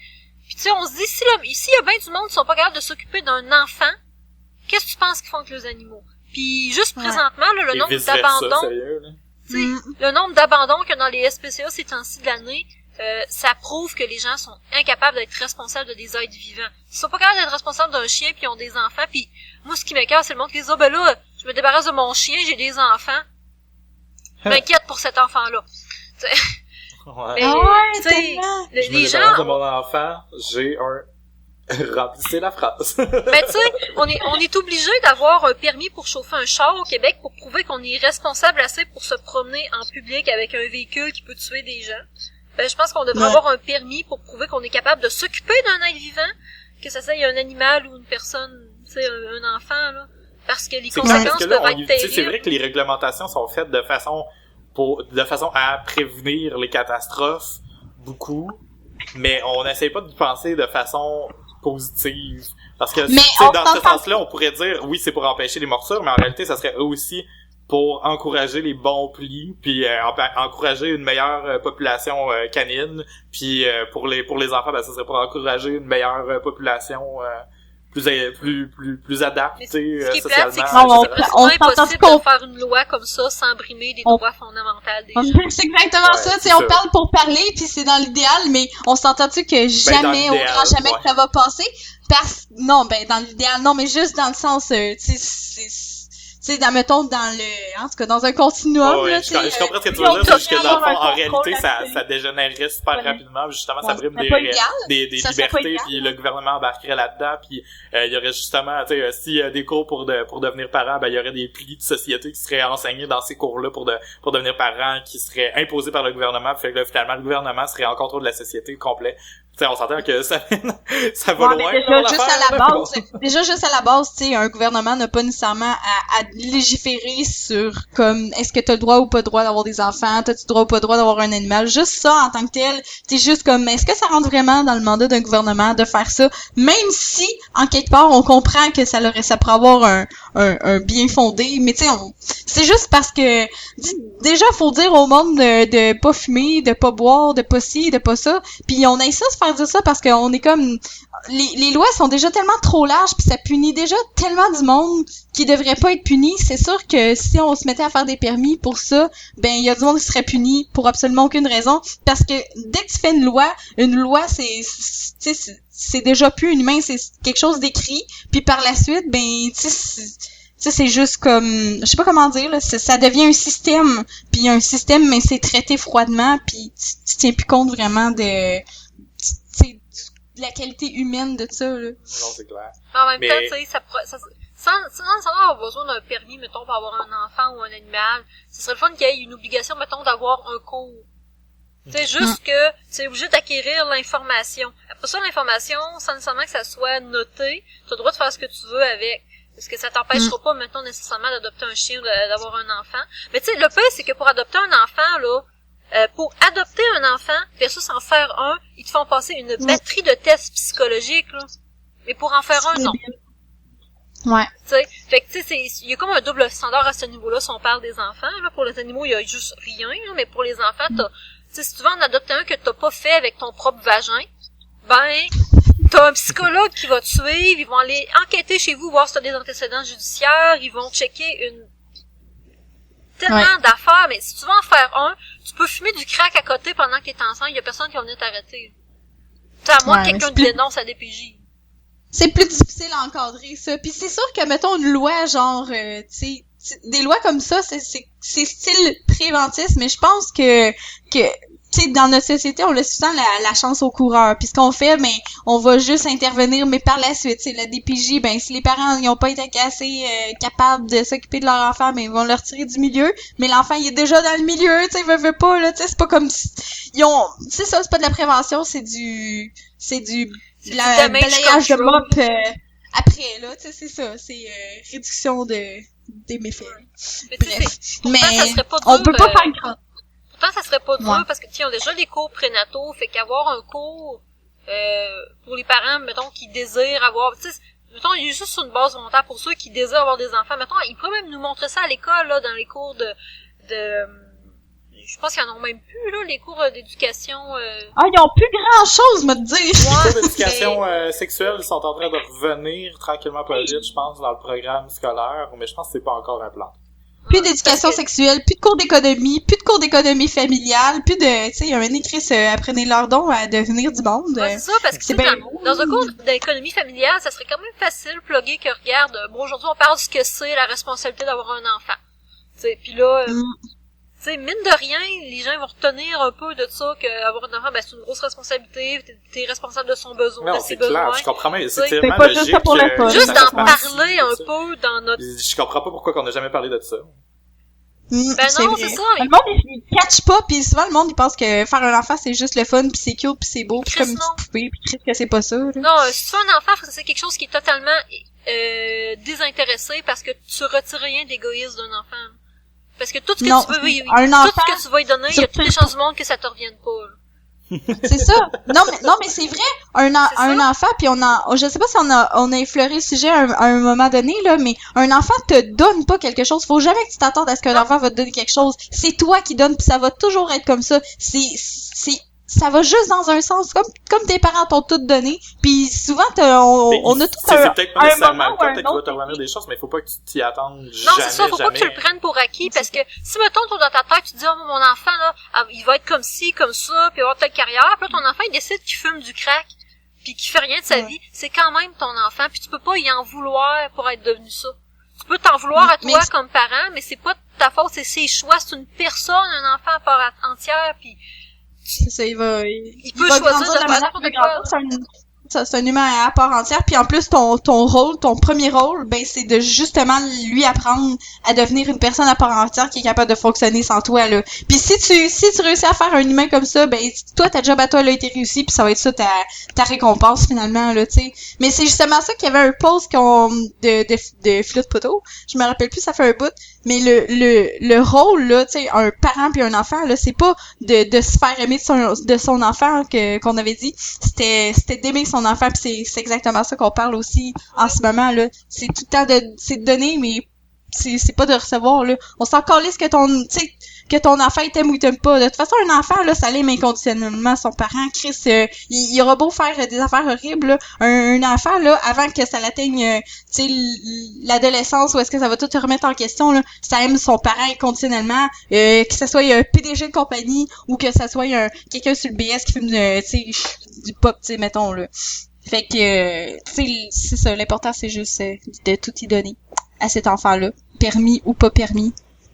Puis tu sais, on se dit s'il y a bien du monde qui sont pas capables de s'occuper d'un enfant, qu'est-ce que tu penses qu'ils font avec les animaux? Puis juste présentement, là, le nombre d'abandons, le nombre d'abandons qu'il y a dans les SPCA ces temps-ci de l'année, ça prouve que les gens sont incapables d'être responsables de des êtres vivants. Ils sont pas capables d'être responsables d'un chien puis ils ont des enfants. Puis moi, ce qui m'écoeure, c'est le monde qui dit « Ah ben là, je me débarrasse de mon chien, j'ai des enfants. » Je m'inquiète pour cet enfant-là. Ouais. Mais, les gens... de mon enfant, j'ai un... Remplissez la phrase. Ben tu sais, on est obligé d'avoir un permis pour chauffer un char au Québec pour prouver qu'on est responsable assez pour se promener en public avec un véhicule qui peut tuer des gens. Ben je pense qu'on devrait avoir un permis pour prouver qu'on est capable de s'occuper d'un être vivant, que ça soit un animal ou une personne, tu sais, un enfant là, parce que les conséquences peuvent être terribles. C'est vrai que les réglementations sont faites de façon à prévenir les catastrophes beaucoup, mais on n'essaie pas de penser de façon positive. Parce que dans ce sens-là, on pourrait dire oui, c'est pour empêcher les morsures, mais en réalité, ça serait aussi pour encourager les bons plis, puis encourager une meilleure population canine, puis pour les enfants, ben ça serait pour encourager une meilleure population plus adapté ce qui est plate, c'est que socialement. c'est impossible de faire une loi comme ça sans brimer les droits fondamentaux des gens. C'est exactement ça, tu sais, on parle pour parler, puis c'est dans l'idéal, mais on s'entend-tu que jamais, au grand jamais que ça va passer? Non, dans l'idéal, non, mais juste dans le sens, tu sais, mettons, en tout cas, dans un continuum, là, je comprends ce que tu veux dire, c'est juste que dans le fond, en réalité, ça dégénérerait super rapidement, justement, ça brime des libertés, puis le gouvernement embarquerait là-dedans, puis il y aurait justement, tu sais, s'il y a des cours pour devenir parent, il y aurait des plis de société qui seraient enseignés dans ces cours-là pour devenir parent, qui seraient imposés par le gouvernement, fait que là, finalement, le gouvernement serait en contrôle de la société complet. T'sais, on s'entend que ça va loin. Déjà juste à la base, tu sais, un gouvernement n'a pas nécessairement à légiférer sur comme est-ce que t'as le droit ou pas le droit d'avoir des enfants, t'as-tu le droit ou pas le droit d'avoir un animal. Juste ça en tant que tel, c'est juste comme est-ce que ça rentre vraiment dans le mandat d'un gouvernement de faire ça, même si en quelque part on comprend que ça pourrait avoir un bien fondé, mais tu sais, c'est juste parce que déjà faut dire au monde de pas fumer, de pas boire, de pas ci, de pas ça, puis on essaie de se faire dire ça parce qu'on est comme les lois sont déjà tellement trop larges puis ça punit déjà tellement du monde qui devrait pas être puni. C'est sûr que si on se mettait à faire des permis pour ça, il y a du monde qui serait puni pour absolument aucune raison, parce que dès que tu fais une loi c'est déjà plus un humain, c'est quelque chose d'écrit, puis par la suite c'est juste comme, je sais pas comment dire, là, ça devient un système, puis un système, mais c'est traité froidement, puis tu tiens plus compte vraiment de la qualité humaine de ça, là. Non, c'est clair. En même temps, tu sais, sans avoir besoin d'un permis, mettons, pour avoir un enfant ou un animal, ce serait le fun qu'il y ait une obligation, mettons, d'avoir un cours. C'est juste que tu es obligé d'acquérir l'information. Après ça, l'information, sans nécessairement que ça soit noté, tu as le droit de faire ce que tu veux avec. Parce que ça t'empêchera pas, maintenant, nécessairement d'adopter un chien ou d'avoir un enfant. Mais tu sais, le pire, c'est que pour adopter un enfant, là, pour adopter un enfant, versus en faire un, ils te font passer une batterie de tests psychologiques, là. Mais pour en faire un, non. Ouais. Tu sais, fait que tu sais, il y a comme un double standard à ce niveau-là si on parle des enfants, là. Pour les animaux, il y a juste rien, là, mais pour les enfants, tu sais, si tu veux en adopter un que t'as pas fait avec ton propre vagin, t'as un psychologue qui va te suivre, ils vont aller enquêter chez vous, voir si t'as des antécédents judiciaires, ils vont checker tellement d'affaires, mais si tu veux en faire un, tu peux fumer du crack à côté pendant que t'es enceinte, il y a personne qui va venir t'arrêter. Tu sais, à moins que quelqu'un te dénonce à DPJ. C'est plus difficile à encadrer, ça. Puis c'est sûr que, mettons, une loi, genre, tu sais, des lois comme ça, c'est style préventif, mais je pense que tu sais, dans notre société, on laisse souvent la chance aux coureurs. Puis ce qu'on fait, on va juste intervenir, mais par la suite, c'est la DPJ, si les parents ils ont pas été assez capables de s'occuper de leur enfant, ils vont le retirer du milieu. Mais l'enfant, il est déjà dans le milieu, tu sais, il veut pas, là, tu sais, c'est pas comme si c'est ça, c'est pas de la prévention, c'est du balayage de mop après, là, tu sais, c'est ça, c'est réduction des méfaits. Mais bref, ça serait pas on peut pas faire grand. Pourtant, ça serait pas dur, parce que, ils ont déjà les cours prénataux, fait qu'avoir un cours, pour les parents, mettons, qui désirent avoir, tu sais, mettons, il y a juste sur une base volontaire pour ceux qui désirent avoir des enfants. Mettons, ils pourraient même nous montrer ça à l'école, là, dans les cours je pense qu'ils en ont même plus, là, les cours d'éducation, ils ont plus grand chose, me dire. Les cours d'éducation sexuelle sont en train de revenir tranquillement pas vite, je pense, dans le programme scolaire, mais je pense que c'est pas encore un plan. Plus d'éducation sexuelle, plus de cours d'économie familiale, plus de, tu sais, il y a un écrit, apprenez leur don à devenir du monde. Ouais, c'est ça, parce que dans un cours d'économie familiale, ça serait quand même facile de plugger que regarde, aujourd'hui on parle de ce que c'est la responsabilité d'avoir un enfant. Tu sais, puis là, tu sais, mine de rien, les gens vont retenir un peu de ça, qu'avoir un enfant, c'est une grosse responsabilité, t'es responsable de son besoin, de ses besoins. Non, c'est clair, je comprends même, c'est tellement pas logique. Juste ça pour le fun. Juste d'en parler un peu dans notre... Je comprends pas pourquoi qu'on n'a jamais parlé de ça. Non, c'est ça. Le monde, il catch pas, pis souvent, le monde, il pense que faire un enfant, c'est juste le fun, pis c'est cute, pis c'est beau, pis comme une petite poupée, pis Chris, que c'est pas ça, là. Non, si tu fais un enfant, c'est quelque chose qui est totalement, désintéressé, parce que tu retires rien d'égoïsme d'un enfant. Parce que tout ce que tu vas lui donner, il y a toutes les chances du monde que ça te revienne pas, là. C'est ça. Non mais c'est vrai. Un enfant, puis je sais pas si on a effleuré le sujet à un moment donné, là, mais un enfant te donne pas quelque chose. Faut jamais que tu t'attendes à ce qu'un enfant va te donner quelque chose. C'est toi qui donnes, puis ça va toujours être comme ça. C'est ça va juste dans un sens, comme tes parents t'ont tout donné, puis souvent on a tout c'est peut-être pas nécessairement le cas, peut-être un qu'il va autre te revenir des choses, mais il faut pas que tu t'y attendes Non, jamais, c'est ça, faut pas que tu le prennes pour acquis, parce que si, mettons, toi, dans ta tête, tu te dis, oh, mon enfant, là, il va être comme ci, comme ça, puis il va avoir telle carrière, puis là, ton enfant, il décide qu'il fume du crack, puis qu'il fait rien de sa vie, c'est quand même ton enfant, puis tu peux pas y en vouloir pour être devenu ça. Tu peux t'en vouloir à toi comme parent, mais c'est pas de ta faute, c'est ses choix, c'est une personne, un enfant à part entière, puis c'est ça, il peut choisir de faire n'importe quoi. C'est un humain à part entière, puis en plus ton rôle, ton premier rôle, ben c'est de justement lui apprendre à devenir une personne à part entière qui est capable de fonctionner sans toi là. Puis si tu réussis à faire un humain comme ça, ben toi ta job à toi là a été réussi, puis ça va être ça ta récompense finalement là, tu sais. Mais c'est justement ça qu'il y avait un post de Philo de Poteau. Je me rappelle plus, ça fait un bout. Mais le rôle là, tu sais, un parent puis un enfant là, c'est pas de se faire aimer de son enfant qu'on avait dit, c'était d'aimer son enfant, puis c'est exactement ça qu'on parle aussi en ce moment là. C'est tout le temps c'est de donner, mais c'est pas de recevoir là. On s'en calisse que ton enfant il t'aime ou il t'aime pas. De toute façon, un enfant là, ça l'aime inconditionnellement son parent. Chris, il aura beau faire des affaires horribles là, un enfant là, avant que ça l'atteigne, tu sais, l'adolescence, ou est-ce que ça va tout te remettre en question là, ça aime son parent inconditionnellement, que ça soit un PDG de compagnie ou que ça soit quelqu'un sur le BS qui fume tu sais du pop, tu sais, mettons là. Fait que tu sais, c'est ça, l'important c'est juste de tout y donner à cet enfant-là, permis ou pas permis.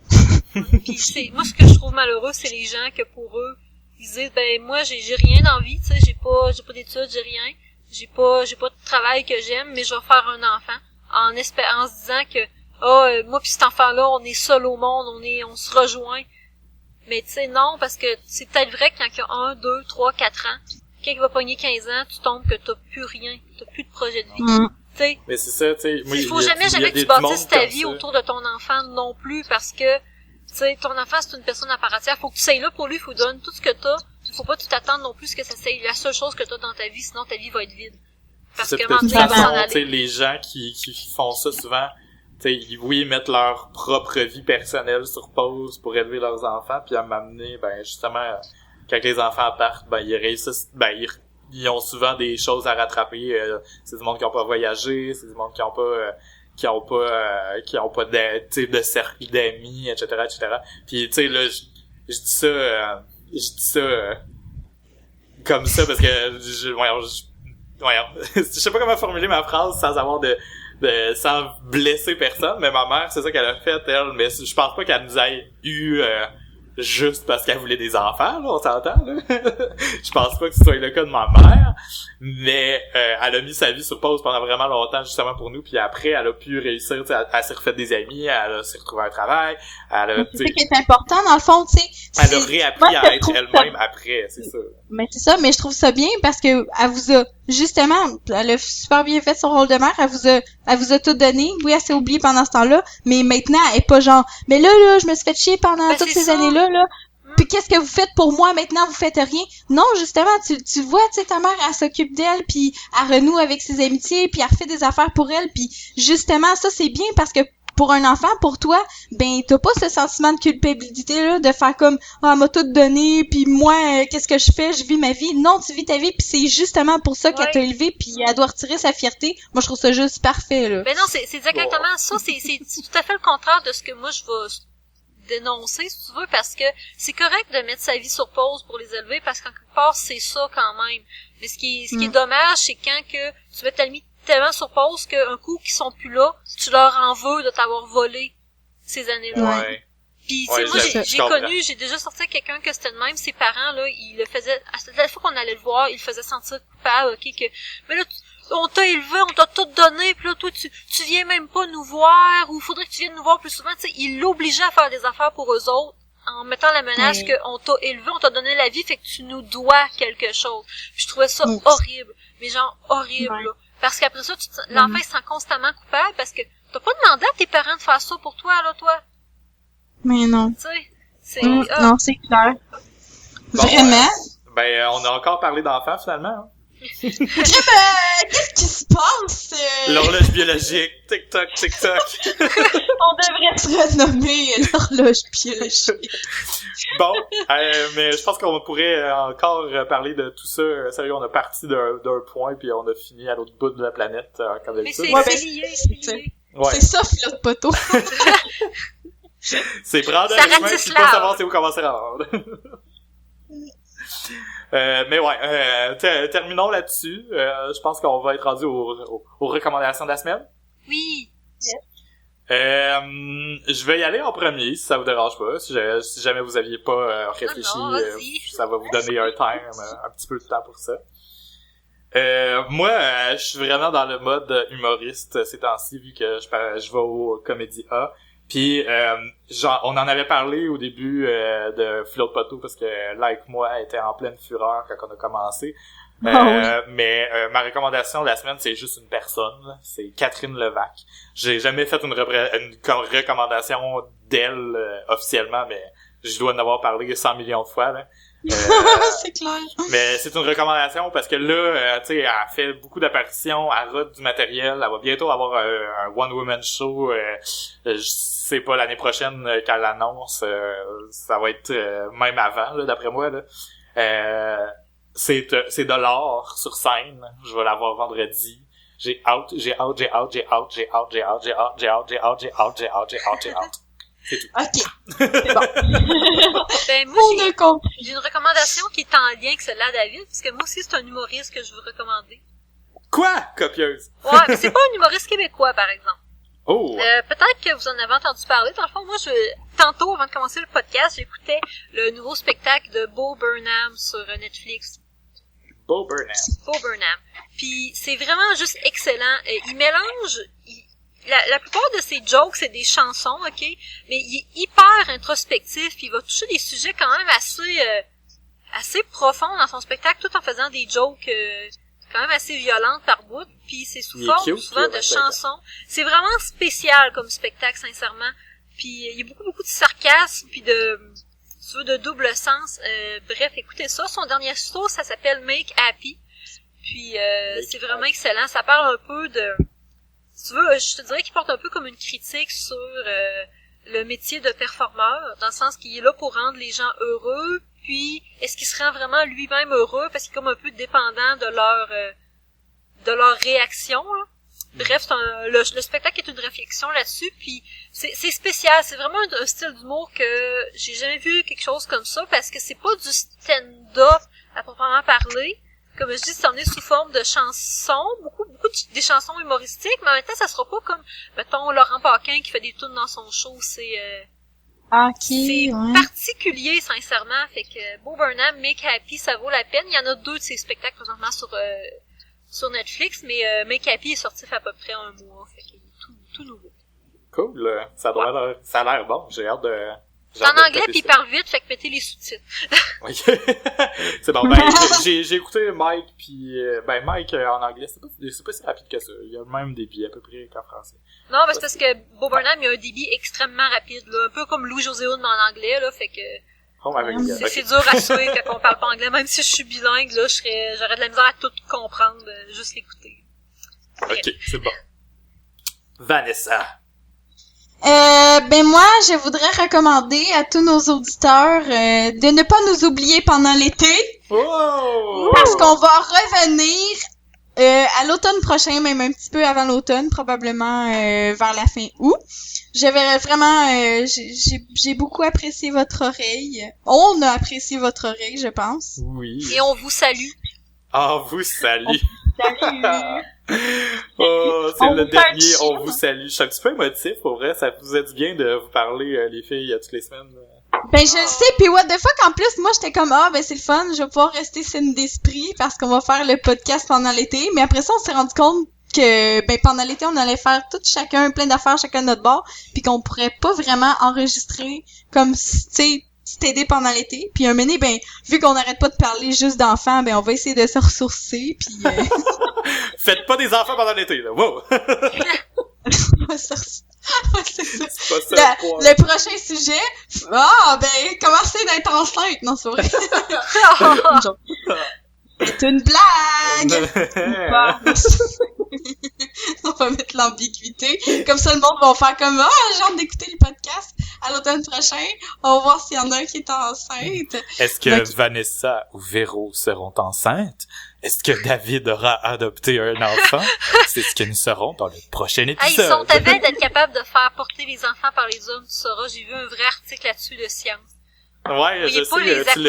Puis moi ce que je trouve malheureux, c'est les gens que pour eux, ils disent ben moi j'ai rien d'envie, tu sais, j'ai pas d'études, j'ai rien, j'ai pas de travail que j'aime, mais je vais faire un enfant en se disant que moi puis cet enfant-là, on est seul au monde, on se rejoint. Mais tu sais non, parce que c'est peut-être vrai que quand il y a 1, 2, 3, 4 ans, quelqu'un qui va pogner 15 ans, tu tombes que t'as plus rien, t'as plus de projet de vie. T'sais, mais c'est ça, tu sais. Il faut jamais que tu bâtisses ta vie autour de ton enfant non plus, parce que tu sais, ton enfant c'est une personne à part entière. Faut que tu sois là pour lui, faut donner tout ce que t'as. Faut pas tout attendre non plus que ça soit la seule chose que t'as dans ta vie, sinon ta vie va être vide. Parce que les gens qui font ça souvent, tu sais, oui, ils mettent leur propre vie personnelle sur pause pour élever leurs enfants, puis à m'amener, ben justement, quand les enfants partent, ben ils réussissent, ils ont souvent des choses à rattraper. C'est du monde qui ont pas voyagé, c'est du monde qui ont pas de cercle d'amis, etc., etc. Puis tu sais là, je dis ça comme ça parce que je sais pas comment formuler ma phrase sans avoir sans blesser personne, mais ma mère c'est ça qu'elle a fait elle, mais je pense pas qu'elle nous ait eu juste parce qu'elle voulait des enfants, là, on s'entend, là. Je pense pas que ce soit le cas de ma mère, mais elle a mis sa vie sur pause pendant vraiment longtemps, justement pour nous, puis après, elle a pu réussir, tu sais, elle s'est refait des amis, elle s'est retrouvée un travail, c'est ça qui est important, dans le fond, tu sais. Elle a réappris à être elle-même après, c'est ça. Mais c'est ça, mais je trouve ça bien parce que elle vous a, justement, elle a super bien fait son rôle de mère, elle vous a tout donné. Oui, elle s'est oubliée pendant ce temps-là, mais maintenant, elle est pas genre, mais là, je me suis fait chier pendant toutes ces années-là, là. Puis qu'est-ce que vous faites pour moi maintenant, vous faites rien? Non, justement, tu vois, tu sais, ta mère, elle s'occupe d'elle, puis elle renoue avec ses amitiés, puis elle refait des affaires pour elle, puis justement, ça, c'est bien parce que pour un enfant, pour toi, ben t'as pas ce sentiment de culpabilité là de faire comme elle m'a tout donné puis moi qu'est-ce que je fais, je vis ma vie. Non, tu vis ta vie puis c'est justement pour ça qu'elle t'a élevé puis elle doit retirer sa fierté. Moi je trouve ça juste parfait là. Ben non, c'est exactement ça, c'est tout à fait le contraire de ce que moi je vais dénoncer si tu veux, parce que c'est correct de mettre sa vie sur pause pour les élever parce qu'en quelque part c'est ça quand même. Mais ce qui est dommage, c'est quand que tu mets ta vie tellement sur pause qu'un coup qu'ils sont plus là, tu leur en veux de t'avoir volé ces années-là. Ouais. Puis tu sais, moi j'ai déjà sorti avec quelqu'un que c'était de même, ses parents là, ils le faisaient, à la fois qu'on allait le voir, ils le faisaient sentir coupable, mais là on t'a élevé, on t'a tout donné, puis là toi tu viens même pas nous voir, ou faudrait que tu viennes nous voir plus souvent, tu sais, ils l'obligeaient à faire des affaires pour eux autres en mettant la menace que on t'a élevé, on t'a donné la vie, fait que tu nous dois quelque chose. Puis je trouvais ça horrible, mais genre horrible là. Parce qu'après ça, l'enfant se sent constamment coupable parce que t'as pas demandé à tes parents de faire ça pour toi, là, toi. Mais non. Tu sais, c'est... Non, c'est clair. Bon, vraiment? On a encore parlé d'enfants, finalement. Hein? Qu'est-ce qui se passe? L'horloge biologique. Tic-toc, tic-toc. On devrait se renommer l'horloge biologique. Bon, mais je pense qu'on pourrait encore parler de tout ça. Sérieux, on a parti d'un point, puis on a fini à l'autre bout de la planète, comme d'habitude. Mais c'est lié, c'est lié. Ouais. C'est ça, Flotte Poteau. C'est prendre un chemin puis pas savoir c'est où commencer à rendre. Mais ouais, terminons là-dessus. Je pense qu'on va être rendu aux recommandations de la semaine. Oui. Je vais y aller en premier, si ça vous dérange pas. Si jamais vous aviez pas réfléchi, ça va vous donner un petit peu de temps pour ça. Moi, je suis vraiment dans le mode humoriste ces temps-ci, vu que je vais au Comédie A. Puis, on en avait parlé au début de Flotte Poteau, parce que Like Moi était en pleine fureur quand on a commencé. Mais ma recommandation de la semaine, c'est juste une personne, là. C'est Catherine Levac. J'ai jamais fait une recommandation d'elle officiellement, mais je dois en avoir parlé 100 millions de fois, là. C'est clair. Mais c'est une recommandation parce que là, tu sais, elle fait beaucoup d'apparitions, elle rate du matériel, elle va bientôt avoir un one-woman show, je sais pas, l'année prochaine qu'elle l'annonce, ça va être même avant, là, d'après moi, là. C'est de l'art sur scène, je vais l'avoir vendredi. J'ai hâte. C'est tout. Ok. C'est bon. Ben, moi, j'ai une recommandation qui est en lien avec celle-là, David, parce que moi aussi, c'est un humoriste que je veux recommander. Quoi? Copieuse? Ouais, mais c'est pas un humoriste québécois, par exemple. Oh! Peut-être que vous en avez entendu parler. Dans le fond, moi, tantôt, avant de commencer le podcast, j'écoutais le nouveau spectacle de Bo Burnham sur Netflix. Bo Burnham. Puis, c'est vraiment juste excellent. Il mélange... La plupart de ses jokes, c'est des chansons, ok? Mais il est hyper introspectif, puis il va toucher des sujets quand même assez profonds dans son spectacle, tout en faisant des jokes quand même assez violentes par bout, puis c'est sous forme souvent de chansons. C'est vraiment spécial comme spectacle, sincèrement. Puis il y a beaucoup de sarcasme, puis de double sens. Bref, écoutez ça. Son dernier show, ça s'appelle Make Happy. Puis c'est vraiment excellent. Ça parle un peu de... Si tu veux, je te dirais qu'il porte un peu comme une critique sur le métier de performeur, dans le sens qu'il est là pour rendre les gens heureux, puis est-ce qu'il se rend vraiment lui-même heureux parce qu'il est comme un peu dépendant de leur réaction, là. Bref, le spectacle est une réflexion là-dessus, puis c'est spécial, c'est vraiment un style d'humour que j'ai jamais vu quelque chose comme ça, parce que c'est pas du stand-up à proprement parler. Comme je dis, ça en est sous forme de chansons, beaucoup des chansons humoristiques, mais en même temps, ça sera pas comme, mettons, Laurent Paquin qui fait des tunes dans son show, c'est particulier, sincèrement, fait que Bo Burnham, Make Happy, ça vaut la peine. Il y en a 2 de ces spectacles présentement sur Netflix, mais Make Happy est sorti fait à peu près un mois, fait qu'il est tout nouveau. Cool, ça a l'air bon, j'ai hâte de... C'est en anglais pis il parle vite, fait que mettez les sous-titres. Oui. C'est bon, ben, j'ai écouté Mike pis, Mike en anglais, c'est pas si rapide que ça. Il y a même des débit à peu près qu'en français. Non, mais c'est parce que Bo Burnham, il a un débit extrêmement rapide, là. Un peu comme Louis-José Hood, mais en anglais, là, fait que... C'est dur à suivre quand on parle pas anglais. Même si je suis bilingue, là, j'aurais de la misère à tout comprendre, juste l'écouter. Ok, c'est bon. Vanessa. Moi, je voudrais recommander à tous nos auditeurs de ne pas nous oublier pendant l'été. Oh! Parce qu'on va revenir à l'automne prochain, même un petit peu avant l'automne, probablement vers la fin août. J'avais vraiment... j'ai beaucoup apprécié votre oreille. On a apprécié votre oreille, je pense. Oui. Et on vous salue. Ah, vous salue. Salut. Oh, c'est le dernier, on vous salue. Je suis un petit peu émotif, pour vrai. Ça vous a du bien de vous parler, les filles, toutes les semaines. Ben, je le sais, pis what the fuck, en plus, moi, j'étais comme, c'est le fun, je vais pouvoir rester saine d'esprit parce qu'on va faire le podcast pendant l'été. Mais après ça, on s'est rendu compte que, pendant l'été, on allait faire tout chacun, plein d'affaires, chacun de notre bord, puis qu'on pourrait pas vraiment enregistrer comme, tu sais, t'aider pendant l'été. Puis un moment donné, vu qu'on n'arrête pas de parler juste d'enfants, on va essayer de se ressourcer, puis... Faites pas des enfants pendant l'été, là. Wow! C'est ça. Le prochain sujet, commencez d'être enceinte. Non, c'est vrai. C'est une blague! pas mettre l'ambiguïté. Comme ça, le monde va faire comme, j'ai hâte d'écouter le podcast à l'automne prochain. On va voir s'il y en a un qui est enceinte. Est-ce que Vanessa ou Véro seront enceintes? Est-ce que David aura adopté un enfant? C'est ce que nous saurons dans le prochain épisode. Ils sont aveugles d'être capables de faire porter les enfants par les hommes, tu sauras. J'ai vu un vrai article là-dessus de Science. Ouais, je sais, tu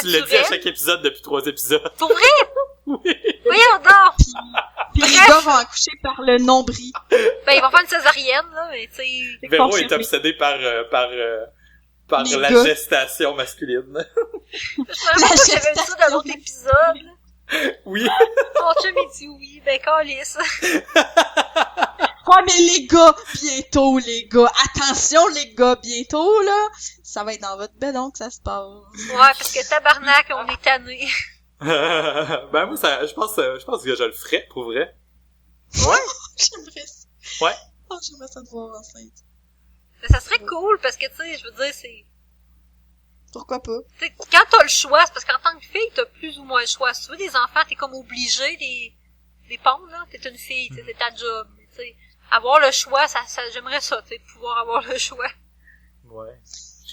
l'as dit à chaque épisode depuis 3 épisodes. Pour vrai? Oui. Voyons donc! Puis les gars vont accoucher par le nombril. Ben, ils vont faire une césarienne, là, mais tu sais... Véro est obsédé par les la gars. gestation masculine. Je me rappelle pas que j'avais dit ça dans l'autre épisode, là. Oui. Mon chum, il dit oui, ben, calisse. Ouais, mais les gars, bientôt, les gars. Attention, les gars, bientôt, là. Ça va être dans votre bedon que ça se passe. Ouais, parce que tabarnak, on est tannés. Ben, moi, je pense que je le ferais, pour vrai. Ouais. J'aimerais ça. Ouais. Oh, j'aimerais ça te voir enceinte. Mais ça serait cool, parce que, tu sais, je veux dire, c'est... Pourquoi pas? Tu sais, quand t'as le choix, c'est parce qu'en tant que fille, t'as plus ou moins le choix. Si tu veux des enfants, t'es comme obligé des pondre, là. T'es une fille, c'est ta job. Tu sais, avoir le choix, ça, j'aimerais ça, tu sais, pouvoir avoir le choix. Ouais.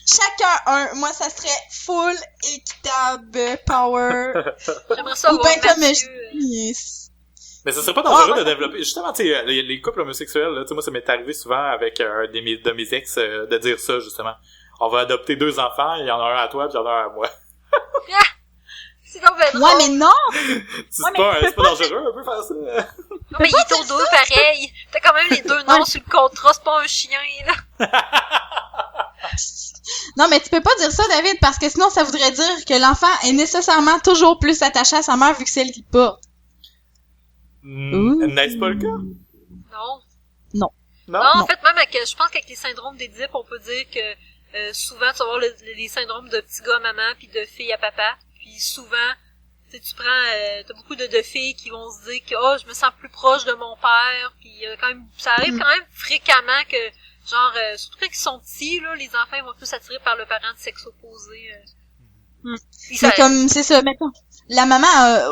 Chacun un. Moi, ça serait full équitable power. J'aimerais ça Ou avoir ben comme Mathieu, yes. Mais ça serait pas dangereux de développer, justement, tu sais, les couples homosexuels, là, tu sais, moi, ça m'est arrivé souvent avec un de mes ex, de dire ça, justement. On va adopter 2 enfants, il y en a un à toi, puis il y en a un à moi. C'est donc ben drôle. Ouais, mais non! C'est pas dangereux, un peu, faire ça? Non, mais ils sont deux pareil. T'as quand même les 2 noms sur le contrat, c'est pas un chien, là. Non, mais tu peux pas dire ça, David, parce que sinon, ça voudrait dire que l'enfant est nécessairement toujours plus attaché à sa mère vu que c'est elle qui le porte. N'est-ce pas le cas? Non. Non. Non, en fait, même avec, je pense qu'avec les syndromes d'Édipe, on peut dire que souvent, tu vas avoir les syndromes de petit gars à maman puis de fille à papa. Puis souvent, tu prends, t'as beaucoup de filles qui vont se dire que je me sens plus proche de mon père. Puis quand même, ça arrive quand même fréquemment que, genre, surtout quand ils sont petits, là, les enfants ils vont plus s'attirer par le parent de sexe opposé. C'est comme, c'est ça, mettons. La maman,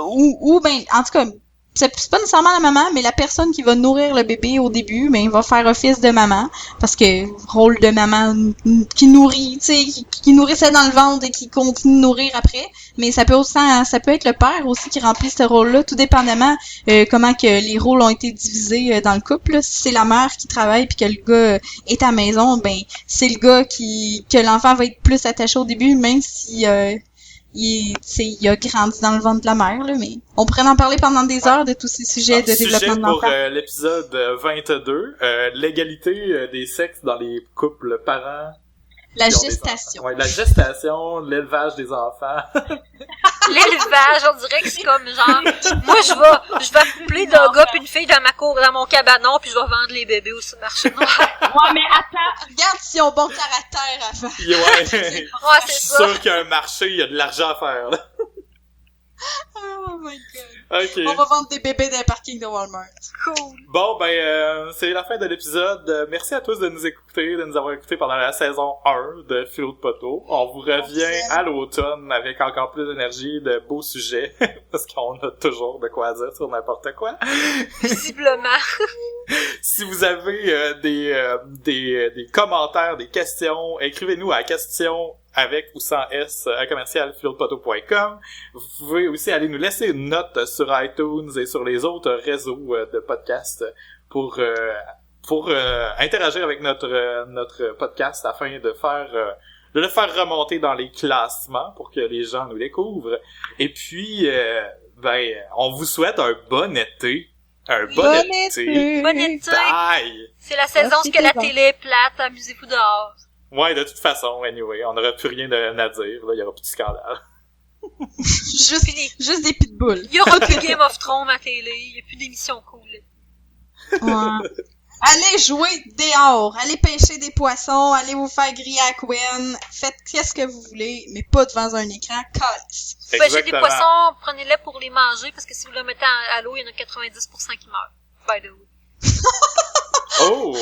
ou ben, en tout cas, c'est pas nécessairement la maman, mais la personne qui va nourrir le bébé au début, ben, il va faire office de maman, parce que rôle de maman qui nourrit, tu sais, qui nourrissait dans le ventre et qui continue de nourrir après, mais ça peut être le père aussi qui remplit ce rôle-là, tout dépendamment comment que les rôles ont été divisés dans le couple. Là. Si c'est la mère qui travaille puis que le gars est à la maison, ben c'est le gars que l'enfant va être plus attaché au début, même si il a grandi dans le ventre de la mère, là, mais on pourrait en parler pendant des heures de tous ces sujets de développement de l'enfant. Pour l'épisode 22, l'égalité des sexes dans les couples parents. La gestation. Ouais, la gestation, l'élevage des enfants. L'élevage, on dirait que c'est comme genre, moi je vais accoupler d'un gars puis une fille dans mon cabanon puis je vais vendre les bébés au marché noir. Ouais, mais attends, regarde s'ils ont bon caractère avant. Ouais, c'est je suis ça. sûr qu'il y a un marché, il y a de l'argent à faire, là. Oh my god. Ok. On va vendre des bébés dans les parkings de Walmart. Cool. Bon, ben, c'est la fin de l'épisode. Merci à tous de nous écouter, de nous avoir écoutés pendant la saison 1 de Philo de Poteau. On vous revient à l'automne avec encore plus d'énergie, de beaux sujets, parce qu'on a toujours de quoi dire sur n'importe quoi. Visiblement. Si vous avez des commentaires, des questions, écrivez-nous à question avec ou sans S à commercial-philodepoteau.com. Vous pouvez aussi aller nous laisser une note sur iTunes et sur les autres réseaux de podcasts pour interagir avec notre podcast afin de le faire remonter dans les classements pour que les gens nous découvrent. Et puis, on vous souhaite un bon été. Bon été. Bon été. Bye. C'est la saison où que la télé est plate, amusez-vous dehors. Ouais, de toute façon, anyway, on n'aura plus rien à dire, là, il y aura plus de scandale. juste des pitbulls. Il y aura plus Game of Thrones à la télé, il y a plus d'émissions cool. Ouais. Allez jouer dehors, allez pêcher des poissons, allez vous faire griller à Gwen, faites qu'est-ce que vous voulez, mais pas devant un écran, calice. Pêchez des poissons, prenez-les pour les manger, parce que si vous les mettez à l'eau, il y en a 90% qui meurent. By the way. Oh,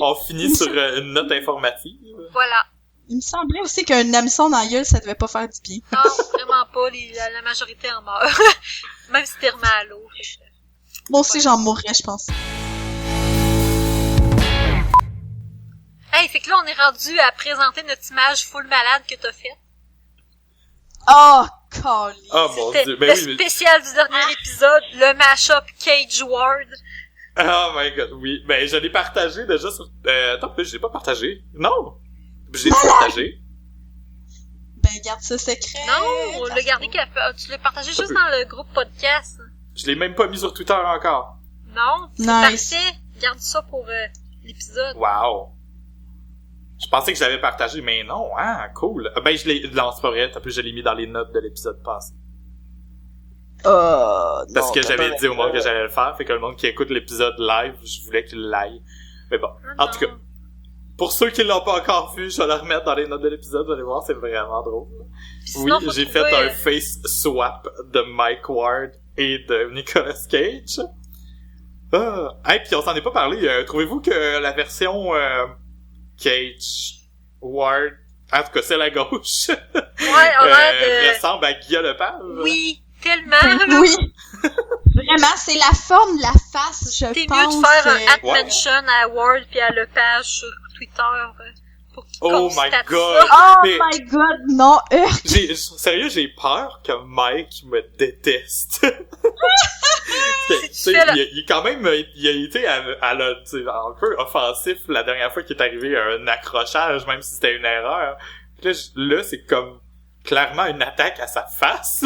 on finit sur une note informative. Voilà. Il me semblait aussi qu'un hameçon dans la gueule, ça devait pas faire du bien. Non, vraiment pas, la majorité en meurt. Même si t'es remis à l'eau. Moi aussi, j'en mourrais, je pense. Hey, fait que là, on est rendu à présenter notre image full malade que t'as faite. Oh, calice. Oh mon C'était dieu, le spécial du dernier épisode, le mash-up Cage Ward. Oh my god, oui. Ben, je l'ai partagé déjà sur... attends, je l'ai pas partagé. Non! Je l'ai partagé. Ben, garde ça secret. Non, on l'a gardé tu l'as partagé juste dans le groupe podcast. Je l'ai même pas mis sur Twitter encore. Non, c'est Nice. parfait. Garde ça pour l'épisode. Wow. Je pensais que je l'avais partagé, mais non, hein, cool. Ben, non, c'est pas vrai, je l'ai mis dans les notes de l'épisode passé. Parce que j'avais dit au monde que j'allais le faire, fait que le monde qui écoute l'épisode live, je voulais qu'il l'aille. Mais bon, en tout cas, pour ceux qui l'ont pas encore vu, je vais le remettre dans les notes de l'épisode, vous allez voir, c'est vraiment drôle. Sinon, Oui, j'ai fait un face swap de Mike Ward et de Nicolas Cage. Hey, puis on s'en est pas parlé, trouvez-vous que la version Cage Ward, en tout cas celle à gauche, on a de... ressemble à Guillaume Lepage? Oui, tellement, là. Oui. Vraiment, c'est la forme de la face, je pense. T'es mieux de faire un mention à Ward puis à Lepage sur Twitter pour qu'ils constatent god! ça. Oh Mais- my god, non, Sérieux, j'ai peur que Mike me déteste. Tu sais, il est quand même, il a été tu sais, un peu offensif la dernière fois qu'il est arrivé à un accrochage, même si c'était une erreur. Puis là, c'est comme clairement une attaque à sa face.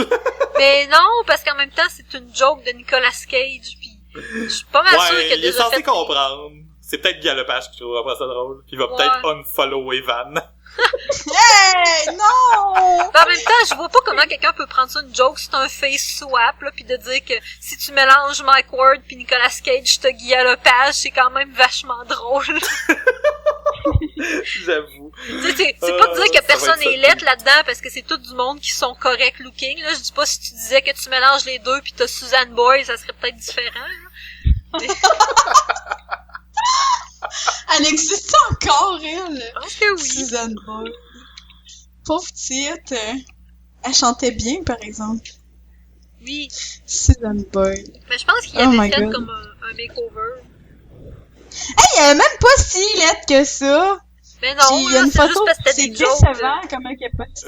Mais non, parce qu'en même temps, c'est une joke de Nicolas Cage, puis je suis pas mal sûre qu'il a il est déjà censé fait... comprendre. C'est peut-être Guy Lepage qui trouvera pas ça drôle. Puis il va peut-être unfollow Evan. hey, non! Mais en même temps, je vois pas comment quelqu'un peut prendre ça une joke, c'est un face swap, là, puis de dire que si tu mélanges Mike Ward puis Nicolas Cage, t'as Guy Lepage, c'est quand même vachement drôle. J'avoue. C'est pas de dire que personne va être est lettre là-dedans, parce que c'est tout du monde qui sont correct looking, là. Je dis pas si tu disais que tu mélanges les deux puis t'as Suzanne Boyle, ça serait peut-être différent, là. Elle existe encore, elle. Je pense que oui. Suzanne Boyle. Pauvre petite. Elle chantait bien, par exemple. Oui. Suzanne Boyle. Mais je pense qu'il y Oh avait my fait God. comme un makeover. Hey, elle est même pas si laide que ça. Mais non, Puis il y a là, une c'est juste photo, parce que c'est c'était des jokes. décevant comment qu'elle est pas si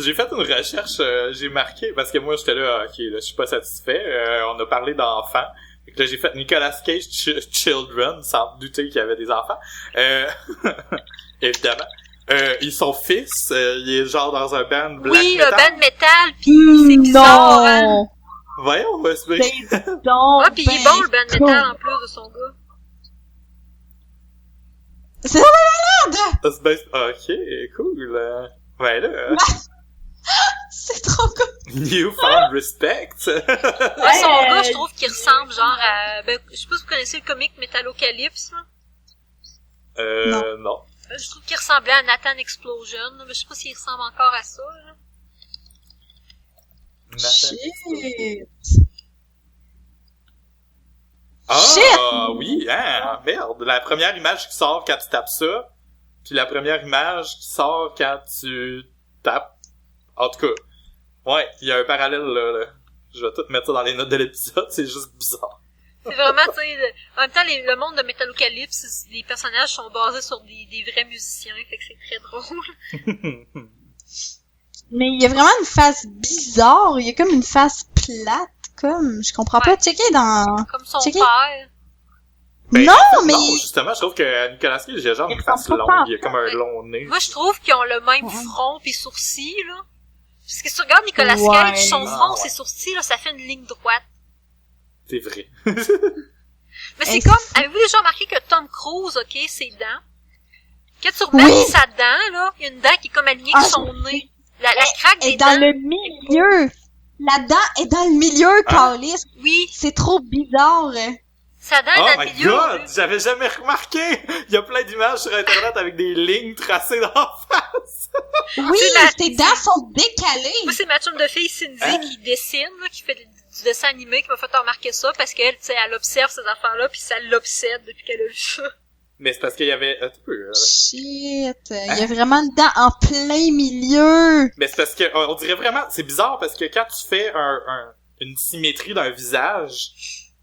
J'ai fait une recherche, j'ai marqué, parce que moi j'étais là, ok, là, je suis pas satisfait, on a parlé d'enfants. Fait que là, j'ai fait Nicolas Cage Children, sans douter qu'il y avait des enfants. Évidemment. Son fils, il est genre dans un band black Oui, metal. le band metal, pis c'est bizarre, hein. Non! Voyons, c'est bien. C'est donc Ah, pis il est bon, le band metal, en plus de son gars. C'est malade! C'est bien. Ok, cool. Ben là, C'est trop cool! Newfound Respect. Ouais, son gars, je trouve qu'il ressemble genre à... Ben, je sais pas si vous connaissez le comic Metalocalypse, là. Non. Je trouve qu'il ressemblait à Nathan Explosion, là, mais je sais pas s'il ressemble encore à ça, là. Shit! Ah, Shit! oui, hein, merde. La première image qui sort quand tu tapes ça, puis la première image qui sort quand tu tapes. En tout cas, ouais, il y a un parallèle là. Je vais tout mettre ça dans les notes de l'épisode, c'est juste bizarre. C'est vraiment, tu sais, en même temps, le monde de Metalocalypse, les personnages sont basés sur des vrais musiciens, fait que c'est très drôle. Mais il y a vraiment une face bizarre, il y a comme une face plate, comme, je comprends pas. Checker dans... Comme son Checker. père. Ben, Non, en fait, mais- non, justement, je trouve que Nicolas Cage, il a genre Il une face ressemble longue, pas il a comme un long nez. Moi, je trouve qu'ils ont le même front pis sourcils, là. Parce que si tu regardes Nicolas Ouais. Cage, son Ah, front, ouais. ses sourcils, là, ça fait une ligne droite. C'est vrai. Mais c'est Hey, comme, c'est- avez-vous déjà remarqué que Tom Cruise, ok, ses dents, quand tu remarques Oui. sa dent, là, il y a une dent qui est comme alignée Ah, avec son nez. La craque Elle des est dans dents. le milieu! La dent est dans le milieu, Carlis! Oui, C'est trop bizarre! sa dent est Oh dans le my milieu. god! J'avais jamais remarqué! Il y a plein d'images sur internet avec des lignes tracées dans la face! Oui, C'est la- tes dents sont décalées! Moi, c'est ma chum de fille Cindy Hein? qui dessine, là, qui fait du dessin animé, qui m'a fait remarquer ça, parce qu'elle, tu sais, elle observe ces affaires-là, puis ça l'obsède depuis qu'elle a vu ça. Mais c'est parce qu'il y avait... Shit, il y a vraiment une dent en plein milieu! Mais c'est parce que, on dirait vraiment... C'est bizarre parce que quand tu fais une symétrie d'un visage,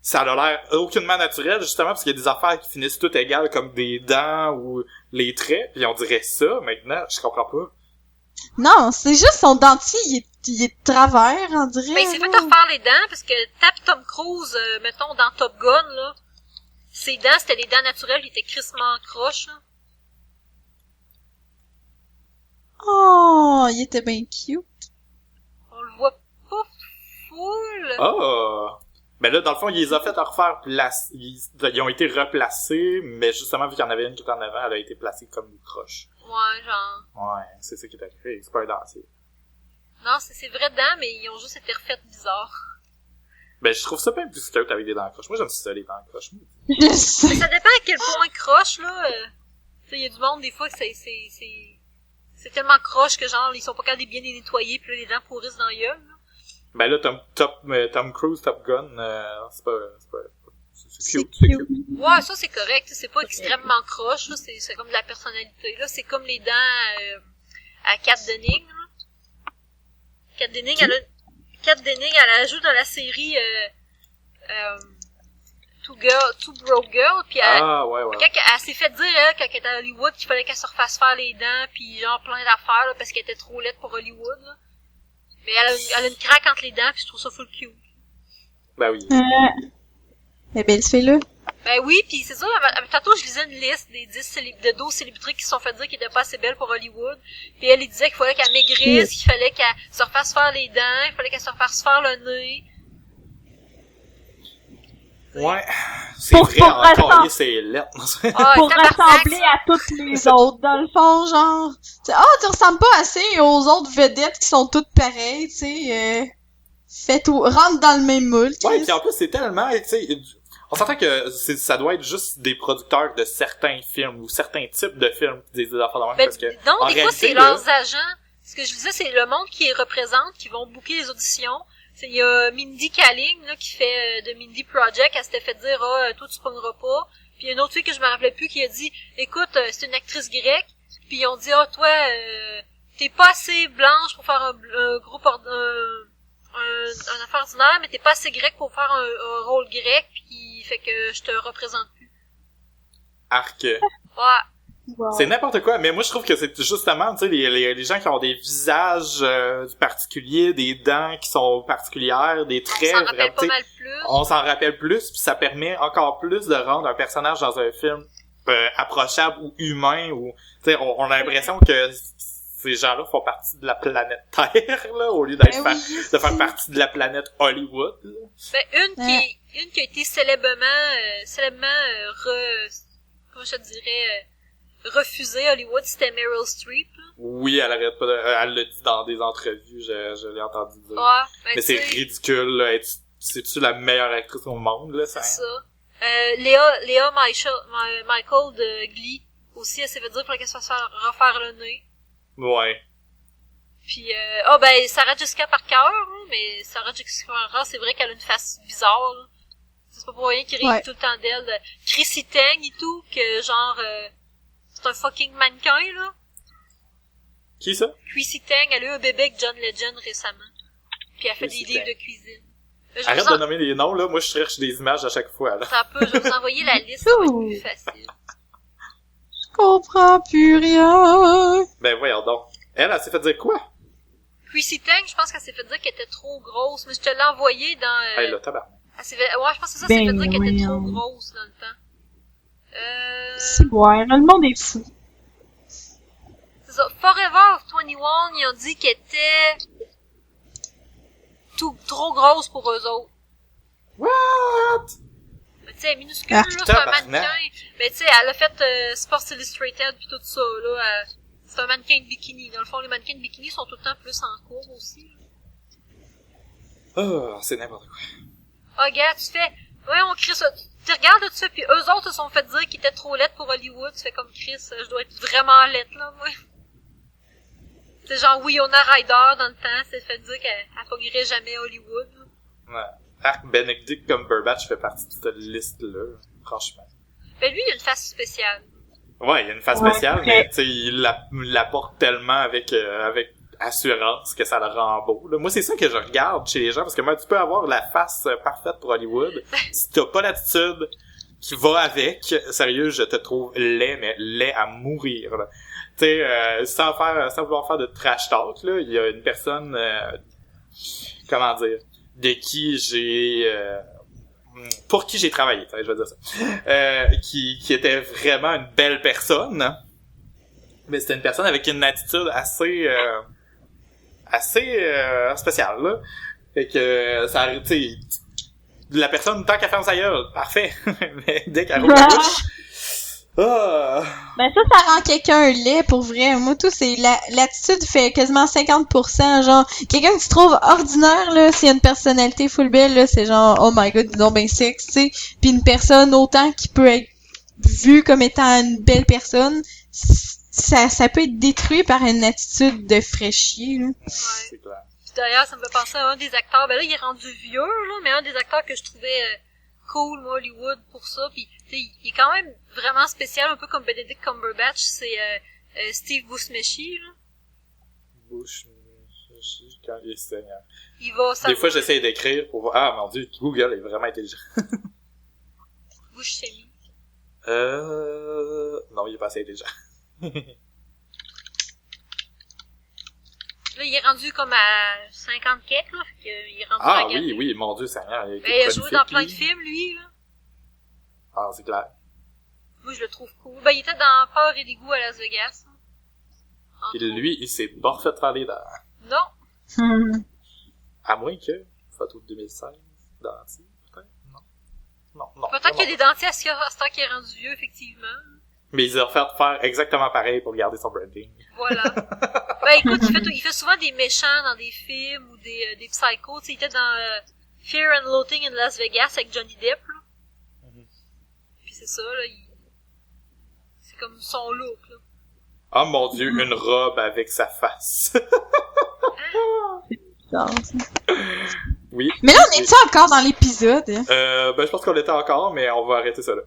ça a l'air aucunement naturel, justement, parce qu'il y a des affaires qui finissent toutes égales, comme des dents ou les traits, puis on dirait ça, maintenant, je comprends pas. Non, c'est juste son dentier, il est de travers, on dirait. Ben, c'est fait à refaire les dents, parce que tape Tom Cruise, mettons, dans Top Gun, là. Ses dents, c'était des dents naturelles, il était crissement croche, là. Oh, il était bien cute. On le voit pas full. Oh! Ben là, dans le fond, il les a fait à refaire ils ont été replacés, mais justement, vu qu'il y en avait une qui était en avant, elle a été placée comme une croche. Ouais, genre. Ouais, c'est ça qui est arrivé. C'est pas un dentier. Non, c'est vrai dents, mais ils ont juste été refaites bizarres. Ben, je trouve ça bien plus cute avec des dents croches. Moi, j'aime ça, les dents croches. Je sais. Mais ça dépend à quel point croche, là. Tu sais, il y a du monde, des fois, que c'est tellement croche que genre, ils sont pas capables de bien les nettoyer, puis là, les dents pourrissent dans la gueule, là. Ben là, Tom Cruise, Top Gun, c'est cute, C'est c'est cute. Ouais, ça c'est correct, c'est pas extrêmement croche, là, c'est comme de la personnalité, là, c'est comme les dents à Kat Denning, là. Kat Denning, elle joue dans la série Two Broke Girl, puis elle, Ouais. elle s'est fait dire, quand elle était à Hollywood, qu'il fallait qu'elle se refasse faire les dents, puis genre plein d'affaires, là, parce qu'elle était trop laide pour Hollywood, là. Mais elle a une craque entre les dents, puis je trouve ça full cute. Ben oui. Eh ben, fais-le. Ben oui, puis c'est ça, tantôt je lisais une liste des 12 célébrités qui se sont fait dire qu'elles étaient pas assez belles pour Hollywood. Puis elle disait qu'il fallait qu'elle maigrisse, qu'il fallait qu'elle se refasse faire les dents, qu'il fallait qu'elle se refasse faire le nez. Ouais, c'est Pour vrai, encore ressembler- c'est lettre. Ah, Pour tabarnak, ressembler ça. à toutes les autres, dans le fond, genre. Tu ressembles pas assez aux autres vedettes qui sont toutes pareilles, tu sais. Rentre dans le même moule. Ouais, Chris. puis en plus, c'est tellement, tu sais, on s'entend que ça doit être juste des producteurs de certains films ou certains types de films qui disent des affaires de même, Ben, parce que non, en des fois réalité, c'est là, leurs agents. Ce que je disais, c'est le monde qui les représente, qui vont booker les auditions. Il y a Mindy Kaling, là, qui fait de Mindy Project, elle s'était fait dire, toi tu pogneras pas. Puis il y a une autre fille que je me rappelais plus qui a dit, écoute, c'est une actrice grecque. Puis ils ont dit, toi, t'es pas assez blanche pour faire un groupe, un affaire ordinaire, mais t'es pas assez grec pour faire un rôle grec, puis fait que je te représente plus. arc. Ouais. Wow. C'est n'importe quoi, mais moi je trouve que c'est justement, tu sais, les gens qui ont des visages particuliers, des dents qui sont particulières, des On traits, s'en rappelle vraiment, pas tu sais, mal plus. on s'en rappelle plus, puis ça permet encore plus de rendre un personnage dans un film approchable ou humain, ou tu sais, on a l'impression que ces gens-là font partie de la planète Terre, là, au lieu d'être Ben oui, de faire partie de la planète Hollywood, là. Ben, une qui a été célèbrement comment je te dirais, refusée à Hollywood, c'était Meryl Streep. Là. Oui, elle arrête pas elle le dit dans des entrevues, je l'ai entendu dire. Ouais, ben, Mais c'est ridicule, là. C'est-tu la meilleure actrice au monde, là, ça? C'est ça. Léa Michael de Glee, aussi, elle s'est fait dire qu'il fallait qu'elle se fasse refaire le nez. Ouais. Puis, ben, Sarah Jessica Parker, hein, mais Sarah Jessica Parker, c'est vrai qu'elle a une face bizarre, là. C'est pas pour rien qu'il rit Ouais. tout le temps d'elle. Chrissy Teigen et tout, que genre, c'est un fucking mannequin, là. Qui ça? Chrissy Teigen, elle a eu un bébé avec John Legend récemment. Puis elle fait Chrissy des livres de Teigen. cuisine. Je Arrête vous de en... nommer les noms, là. Moi, je cherche des images à chaque fois, là. Ça peut, je vais vous envoyer la liste, ça va être plus facile. Je comprends plus rien. Ben, voyons donc. Elle s'est fait dire quoi? Chrissy Teigen, je pense qu'elle s'est fait dire qu'elle était trop grosse, mais je te l'ai envoyé dans... Hey, là, tabarnak. elle s'est fait... Ouais, je pense que ça, s'est Ben, fait dire qu'elle était trop voyons. grosse dans le temps. C'est ouais, le monde est fou. C'est ça. Forever 21, ils ont dit qu'elle était trop grosse pour eux autres. What? Mais tu sais, elle est minuscule, Ah, là, c'est un tabarnak. mannequin. Mais tu sais, elle a fait Sports Illustrated pis tout ça, là. C'est un mannequin de bikini. Dans le fond, les mannequins de bikini sont tout le temps plus en cours aussi. Oh, c'est n'importe quoi. Ah, gars, tu fais... Ouais, on crie ça. Tu regardes tout ça, puis eux autres se sont fait dire qu'ils étaient trop laides pour Hollywood. Tu fais comme Chris, je dois être vraiment laide, là, moi. C'est genre Winona Ryder, dans le temps, s'est fait dire qu'elle pognerait jamais à Hollywood. Là. Ouais. Arc Benedict Cumberbatch fait partie de cette liste-là, franchement. Ben lui, il a une face spéciale. Ouais, il y a une face spéciale, mais tu sais, il l'apporte tellement avec assurance que ça le rend beau. Là. Moi, c'est ça que je regarde chez les gens, parce que moi, tu peux avoir la face parfaite pour Hollywood. Si t'as pas l'attitude qui va avec, sérieux, je te trouve laid, mais laid à mourir. Là. Tu sais, sans vouloir faire de trash talk, là, il y a une personne, comment dire, pour qui j'ai travaillé, je vais dire ça, qui était vraiment une belle personne, mais c'était une personne avec une attitude assez spéciale, là. Fait que ça, tu sais, la personne, tant qu'elle ferme sa gueule, parfait, mais dès qu'elle roule la bouche, Ben ça rend quelqu'un laid pour vrai. Moi tout c'est l'attitude fait quasiment 50%, genre quelqu'un qui se trouve ordinaire là, s'il y a une personnalité full belle là, c'est genre oh my god, dis donc ben sexe, tu sais. Puis une personne autant qui peut être vue comme étant une belle personne, ça peut être détruit par une attitude de fraîchier là. Ouais. c'est clair. Puis d'ailleurs, ça me fait penser à un des acteurs, ben là, il est rendu vieux, là, mais un des acteurs que je trouvais cool, moi, Hollywood, pour ça, puis il est quand même vraiment spécial, un peu comme Benedict Cumberbatch, c'est Steve Buscemi, là. Buscemi, quand il est seigneur. Il va Des fois, j'essaie d'écrire pour voir, ah mon dieu, Google est vraiment intelligent. Buscemi. Non, il est pas assez intelligent. Là, il est rendu comme à 50 kek, là, fait qu'il est rendu Ah à oui, oui, mon dieu, Seigneur. Il a joué dans plein de films, lui, là. Ah, c'est clair. Moi, je le trouve cool. Ben, il était dans Peur et dégoût à Las Vegas. Et lui, il s'est pas refait faire les dents. Non. À moins que, photo de 2016, dentier, peut-être? Non. Peut-être qu'il y a des dentiers à ce temps qu'il est rendu vieux, effectivement. Mais ils ont fait faire exactement pareil pour garder son branding. Voilà. Ben, écoute, il fait souvent des méchants dans des films ou des psychos. Tu sais, il était dans Fear and Loathing in Las Vegas avec Johnny Depp, là. Puis c'est ça, là, c'est comme son look, là. Oh mon dieu, une robe avec sa face. Oui. Mais là on est-tu encore dans l'épisode? Ben je pense qu'on l'était encore, mais on va arrêter ça là.